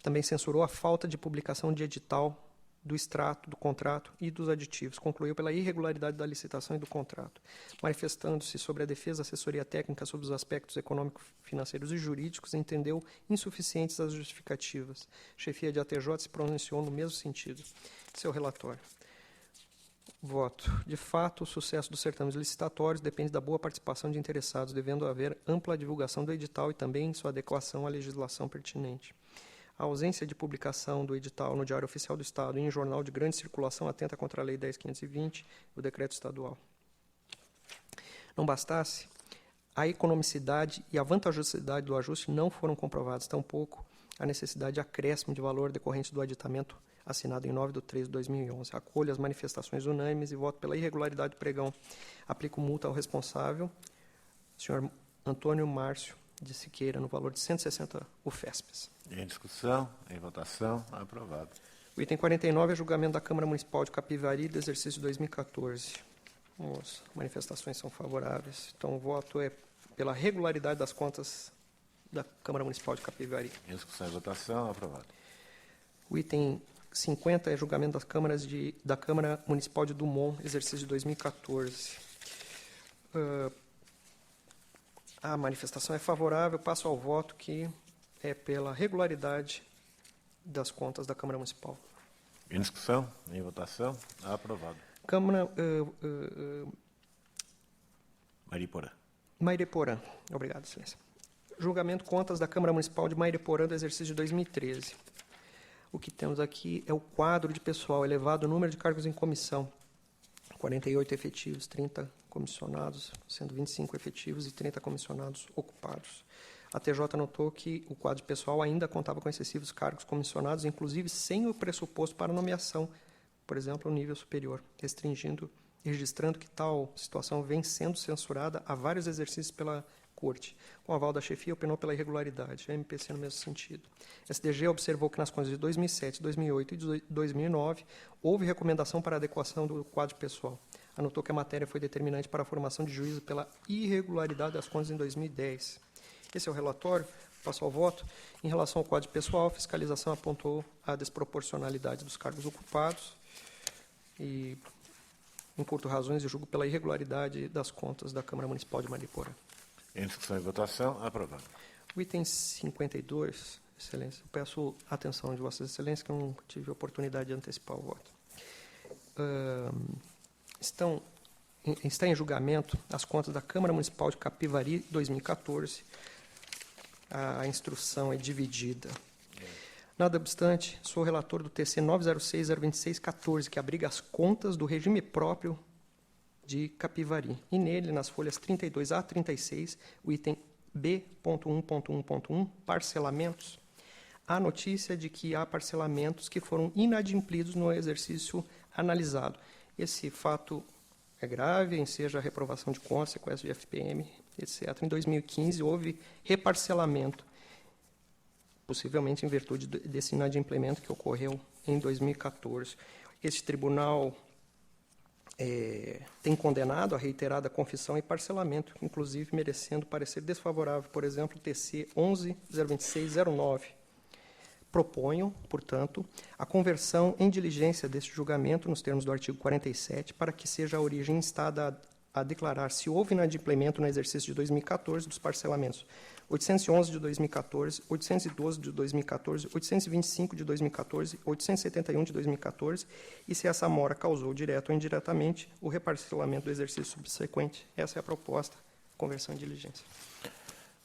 Também censurou a falta de publicação de edital do extrato do contrato e dos aditivos. Concluiu pela irregularidade da licitação e do contrato. Manifestando-se sobre a defesa, assessoria técnica sobre os aspectos econômicos, financeiros e jurídicos, entendeu insuficientes as justificativas. A chefia de ATJ se pronunciou no mesmo sentido. Seu relatório. Voto. De fato, o sucesso dos certames licitatórios depende da boa participação de interessados, devendo haver ampla divulgação do edital e também sua adequação à legislação pertinente. A ausência de publicação do edital no Diário Oficial do Estado e em jornal de grande circulação atenta contra a Lei 10.520 e o decreto estadual. Não bastasse, a economicidade e a vantajosidade do ajuste não foram comprovados, tampouco a necessidade de acréscimo de valor decorrente do aditamento assinado em 9/3/2011. Acolho as manifestações unânimes e voto pela irregularidade do pregão. Aplico multa ao responsável, senhor Antônio Márcio de Siqueira, no valor de 160 UFESPs. Em discussão, em votação, aprovado. O item 49 é julgamento da Câmara Municipal de Capivari do exercício de 2014. As manifestações são favoráveis. Então, o voto é pela regularidade das contas da Câmara Municipal de Capivari. Em discussão e votação, aprovado. O item 50 é julgamento das câmaras da Câmara Municipal de Dumont, exercício de 2014. A manifestação é favorável. Passo ao voto, que é pela regularidade das contas da Câmara Municipal. Em discussão, em votação, aprovado. Câmara Mariporã. Maireporã. Obrigado, excelência. Julgamento contas da Câmara Municipal de Maireporã do exercício de 2013. O que temos aqui é o quadro de pessoal, elevado o número de cargos em comissão. 48 efetivos, 30 comissionados, sendo 25 efetivos e 30 comissionados ocupados. A TJ notou que o quadro pessoal ainda contava com excessivos cargos comissionados, inclusive sem o pressuposto para nomeação, por exemplo, o nível superior, registrando que tal situação vem sendo censurada há vários exercícios pela Corte. Com o aval da chefia, opinou pela irregularidade. A MPC no mesmo sentido. A SDG observou que nas contas de 2007, 2008 e 2009 houve recomendação para adequação do quadro pessoal. Anotou que a matéria foi determinante para a formação de juízo pela irregularidade das contas em 2010. Esse é o relatório. Passo ao voto. Em relação ao quadro pessoal, a fiscalização apontou a desproporcionalidade dos cargos ocupados e, encurto razões, eu julgo pela irregularidade das contas da Câmara Municipal de Mariporã. Em discussão e votação, aprovado. O item 52, Excelência, eu peço atenção de Vossas Excelências, que eu não tive a oportunidade de antecipar o voto. Está em julgamento as contas da Câmara Municipal de Capivari 2014. A instrução é dividida. Nada obstante, sou relator do TC 906-026-14, que abriga as contas do regime próprio de Capivari. E nele, nas folhas 32 a 36, o item B.1.1.1, parcelamentos, há notícia de que há parcelamentos que foram inadimplidos no exercício analisado. Esse fato é grave, enseja a reprovação de contas, sequestro de FPM, etc. Em 2015, houve reparcelamento, possivelmente em virtude desse inadimplemento que ocorreu em 2014. Esse tribunal tem condenado a reiterada confissão e parcelamento, inclusive merecendo parecer desfavorável, por exemplo, o TC 11.026.09. Proponho, portanto, a conversão em diligência deste julgamento, nos termos do artigo 47, para que seja a origem instada a declarar se houve inadimplemento no exercício de 2014 dos parcelamentos 811 de 2014, 812 de 2014, 825 de 2014, 871 de 2014, e se essa mora causou, direto ou indiretamente, o reparcelamento do exercício subsequente. Essa é a proposta, conversão em diligência.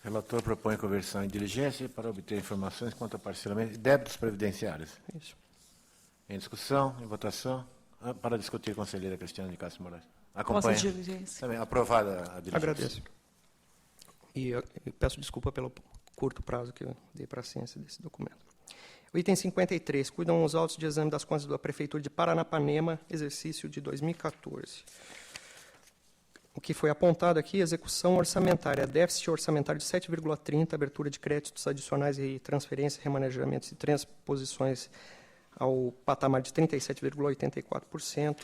O relator propõe conversão em diligência para obter informações quanto ao parcelamento de débitos previdenciários. Isso. Em discussão, em votação, para discutir, a conselheira Cristiana de Castro Moraes. Posso Acompanha. de diligência. Também aprovada a diligência. Agradeço. E eu peço desculpa pelo curto prazo que eu dei para a ciência desse documento. O item 53, cuidam os autos de exame das contas da Prefeitura de Paranapanema, exercício de 2014. O que foi apontado aqui, execução orçamentária, déficit orçamentário de 7,30, abertura de créditos adicionais e transferências, remanejamentos e transposições ao patamar de 37,84%.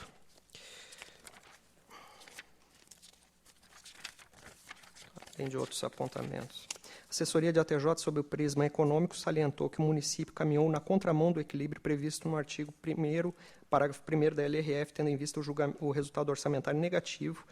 Além de outros apontamentos. A assessoria de ATJ sobre o prisma econômico salientou que o município caminhou na contramão do equilíbrio previsto no artigo 1º, parágrafo 1º da LRF, tendo em vista o resultado orçamentário negativo.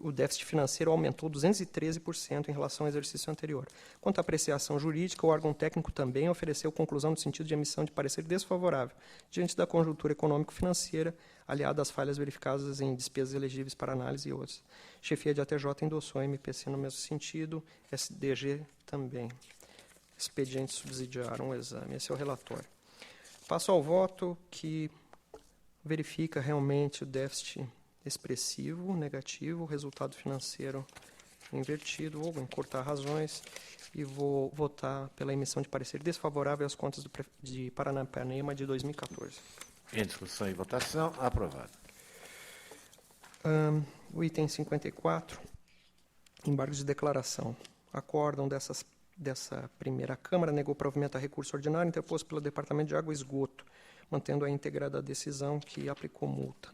O déficit financeiro aumentou 213% em relação ao exercício anterior. Quanto à apreciação jurídica, o órgão técnico também ofereceu conclusão no sentido de emissão de parecer desfavorável, diante da conjuntura econômico-financeira, aliada às falhas verificadas em despesas elegíveis para análise e outras. Chefia de ATJ endossou a MPC no mesmo sentido, SDG também. Expedientes subsidiaram o exame. Esse é o relatório. Passo ao voto que verifica realmente o déficit expressivo, negativo, resultado financeiro invertido, vou encurtar razões e vou votar pela emissão de parecer desfavorável às contas de Paranapanema de 2014. Em discussão e votação, aprovado. O item 54, embargos de declaração. Acórdão dessa primeira Câmara negou provimento a recurso ordinário interposto pelo Departamento de Água e Esgoto, mantendo a íntegra da decisão que aplicou multa.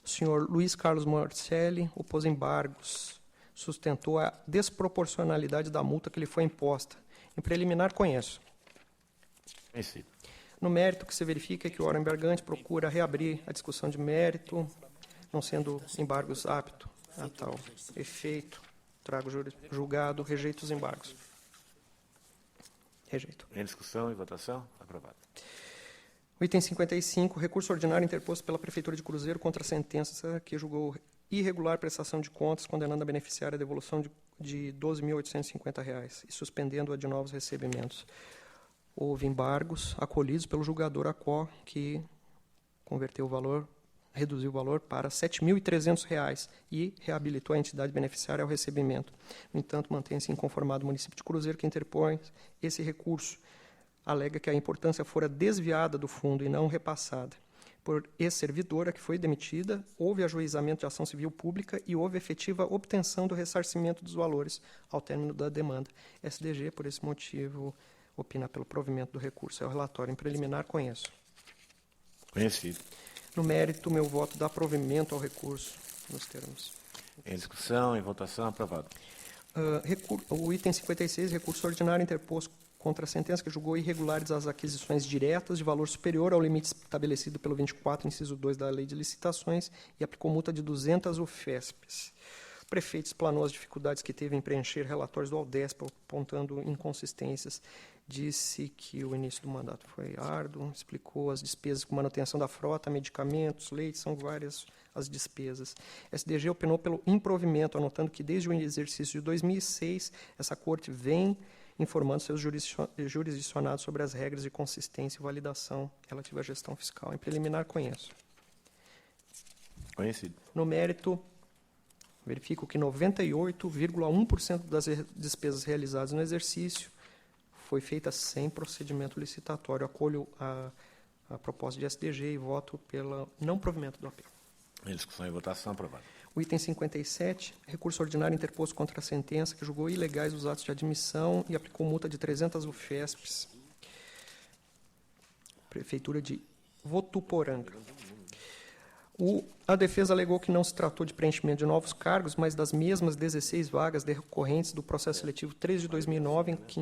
O senhor Luiz Carlos Morcelli opôs embargos, sustentou a desproporcionalidade da multa que lhe foi imposta. Em preliminar, conheço. Vencido. No mérito, o que se verifica é que o órgão embargante procura reabrir a discussão de mérito, não sendo embargos apto a tal efeito. Trago julgado, rejeito os embargos. Rejeito. Em discussão e votação, aprovado. O item 55, recurso ordinário interposto pela Prefeitura de Cruzeiro contra a sentença que julgou irregular prestação de contas, condenando a beneficiária a devolução de R$ 12.850 e suspendendo-a de novos recebimentos. Houve embargos acolhidos pelo julgador ACO, que converteu o valor reduziu o valor para R$ 7.300 e reabilitou a entidade beneficiária ao recebimento. No entanto, mantém-se inconformado o município de Cruzeiro, que interpõe esse recurso. Alega que a importância fora desviada do fundo e não repassada. Por ex-servidora que foi demitida, houve ajuizamento de ação civil pública e houve efetiva obtenção do ressarcimento dos valores ao término da demanda. SDG, por esse motivo, opina pelo provimento do recurso. É o relatório. Em preliminar, conheço. Conhecido. No mérito, meu voto dá provimento ao recurso, nos termos. Em discussão, em votação, aprovado. O item 56, recurso ordinário interposto contra a sentença que julgou irregulares as aquisições diretas de valor superior ao limite estabelecido pelo 24, inciso 2 da Lei de Licitações e aplicou multa de 200 UFESPs. O prefeito explanou as dificuldades que teve em preencher relatórios do Aldesp, apontando inconsistências. Disse que o início do mandato foi árduo, explicou as despesas com manutenção da frota, medicamentos, leite, são várias as despesas. SDG opinou pelo improvimento, anotando que desde o exercício de 2006, essa corte vem informando seus jurisdicionados sobre as regras de consistência e validação relativa à gestão fiscal. Em preliminar, conheço. Conhecido. No mérito, verifico que 98,1% das despesas realizadas no exercício foi feita sem procedimento licitatório. Acolho a proposta de SDG e voto pelo não provimento do apelo. Em discussão e votação, aprovado. O item 57, recurso ordinário interposto contra a sentença que julgou ilegais os atos de admissão e aplicou multa de 300 UFESPs. Prefeitura de Votuporanga. A defesa alegou que não se tratou de preenchimento de novos cargos, mas das mesmas 16 vagas decorrentes do processo seletivo 3 de 2009, que,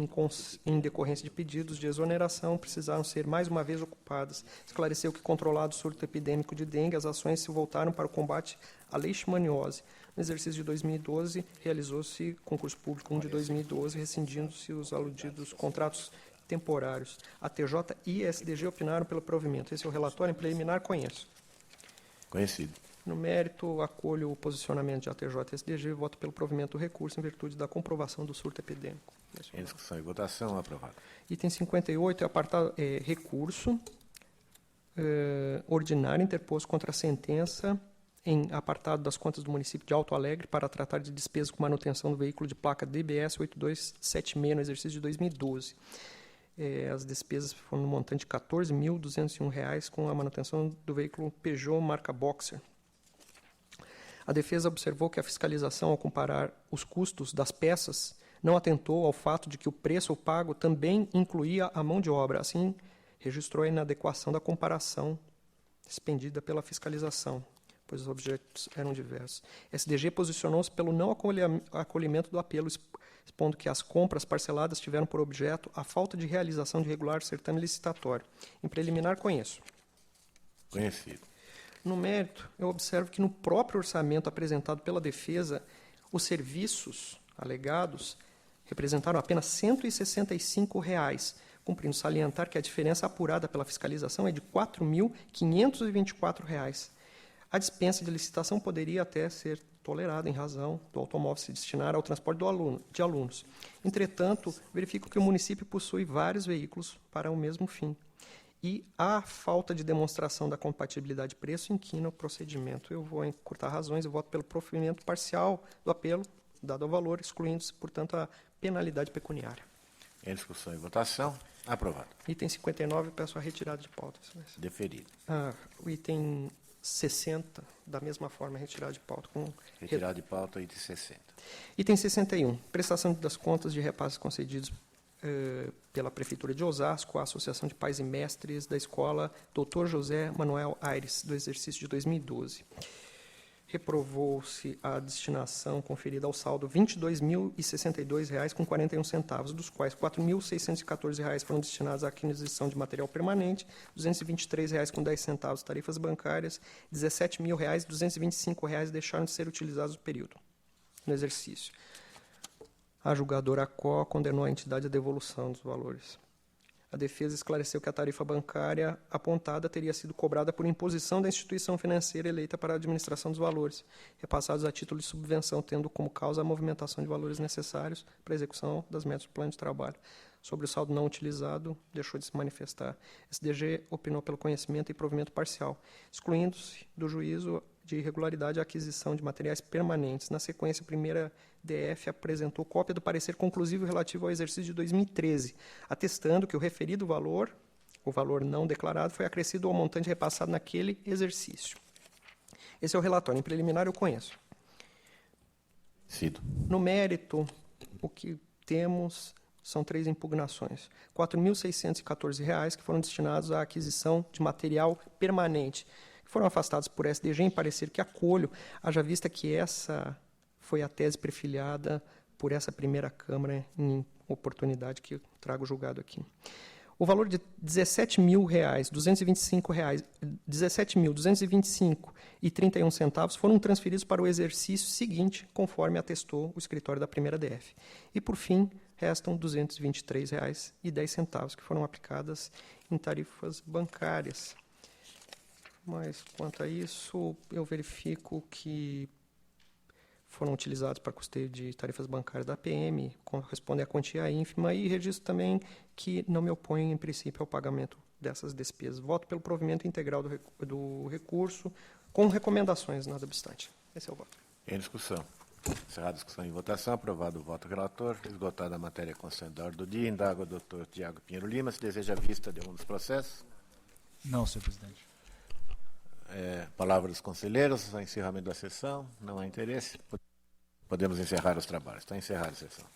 em decorrência de pedidos de exoneração, precisaram ser mais uma vez ocupadas. Esclareceu que, controlado o surto epidêmico de dengue, as ações se voltaram para o combate à leishmaniose. No exercício de 2012, realizou-se concurso público 1 de 2012, rescindindo-se os aludidos contratos temporários. A TJ e SDG opinaram pelo provimento. Esse é o relatório. Em preliminar, conheço. Conhecido. No mérito, acolho o posicionamento de ATJ e SDG e voto pelo provimento do recurso em virtude da comprovação do surto epidêmico. Em discussão e votação, aprovado. Item 58 é recurso ordinário interposto contra a sentença em apartado das contas do município de Alto Alegre para tratar de despesas com manutenção do veículo de placa DBS 8276 no exercício de 2012. As despesas foram no montante de R$ 14.201 com a manutenção do veículo Peugeot marca Boxer. A defesa observou que a fiscalização, ao comparar os custos das peças, não atentou ao fato de que o preço pago também incluía a mão de obra. Assim, registrou a inadequação da comparação expendida pela fiscalização, pois os objetos eram diversos. SDG posicionou-se pelo não acolhimento do apelo, expondo que as compras parceladas tiveram por objeto a falta de realização de regular certame licitatório. Em preliminar, conheço. Conhecido. No mérito, eu observo que no próprio orçamento apresentado pela defesa, os serviços alegados representaram apenas R$ 165,00, cumprindo salientar que a diferença apurada pela fiscalização é de R$ 4.524,00. A dispensa de licitação poderia até ser tolerada em razão do automóvel se destinar ao transporte de alunos. Entretanto, verifico que o município possui vários veículos para o mesmo fim. E a falta de demonstração da compatibilidade de preço inquina o procedimento. Eu vou encurtar razões e voto pelo provimento parcial do apelo, dado ao valor, excluindo-se, portanto, a penalidade pecuniária. Em discussão e votação, aprovado. Item 59, peço a retirada de pauta. Deferido. O item 60, da mesma forma, retirado de pauta. Retirado de pauta, item 60. Item 61, prestação das contas de repasses concedidos pela Prefeitura de Osasco, a Associação de Pais e Mestres da Escola Dr. José Manuel Aires, do exercício de 2012. Reprovou-se a destinação conferida ao saldo R$ 22.062,41, dos quais R$ 4.614 foram destinados à aquisição de material permanente, R$ 223,10 tarifas bancárias, R$ 17.225 deixaram de ser utilizados no período, no exercício. A julgadora ACO condenou a entidade à devolução dos valores. A defesa esclareceu que a tarifa bancária apontada teria sido cobrada por imposição da instituição financeira eleita para a administração dos valores, repassados a título de subvenção, tendo como causa a movimentação de valores necessários para a execução das metas do plano de trabalho. Sobre o saldo não utilizado, deixou de se manifestar. SDG opinou pelo conhecimento e provimento parcial, excluindo-se do juízo de irregularidade a aquisição de materiais permanentes. Na sequência, a primeira DF apresentou cópia do parecer conclusivo relativo ao exercício de 2013, atestando que o referido valor, o valor não declarado, foi acrescido ao montante repassado naquele exercício. Esse é o relatório. Em preliminar, eu conheço. Cido. No mérito, o que temos são 3 impugnações. R$ 4.614, que foram destinados à aquisição de material permanente, que foram afastados por SDG em parecer que acolho, haja vista que essa foi a tese prefilhada por essa primeira Câmara em oportunidade que eu trago julgado aqui. O valor de R$ 17.225,31 foram transferidos para o exercício seguinte, conforme atestou o escritório da primeira DF. E, por fim, restam R$ 223,10, que foram aplicadas em tarifas bancárias. Mas, quanto a isso, eu verifico que foram utilizados para custeio de tarifas bancárias da PM, correspondem à quantia ínfima, e registro também que não me oponho, em princípio, ao pagamento dessas despesas. Voto pelo provimento integral do recurso, com recomendações, nada obstante. Esse é o voto. Em discussão. Encerrada a discussão em votação, aprovado o voto do relator, esgotada a matéria constante da ordem do dia, indago o doutor Tiago Pinheiro Lima se deseja vista de um dos processos. Não, senhor presidente. Palavra dos conselheiros, encerramento da sessão, não há interesse. Podemos encerrar os trabalhos. Está encerrada a sessão.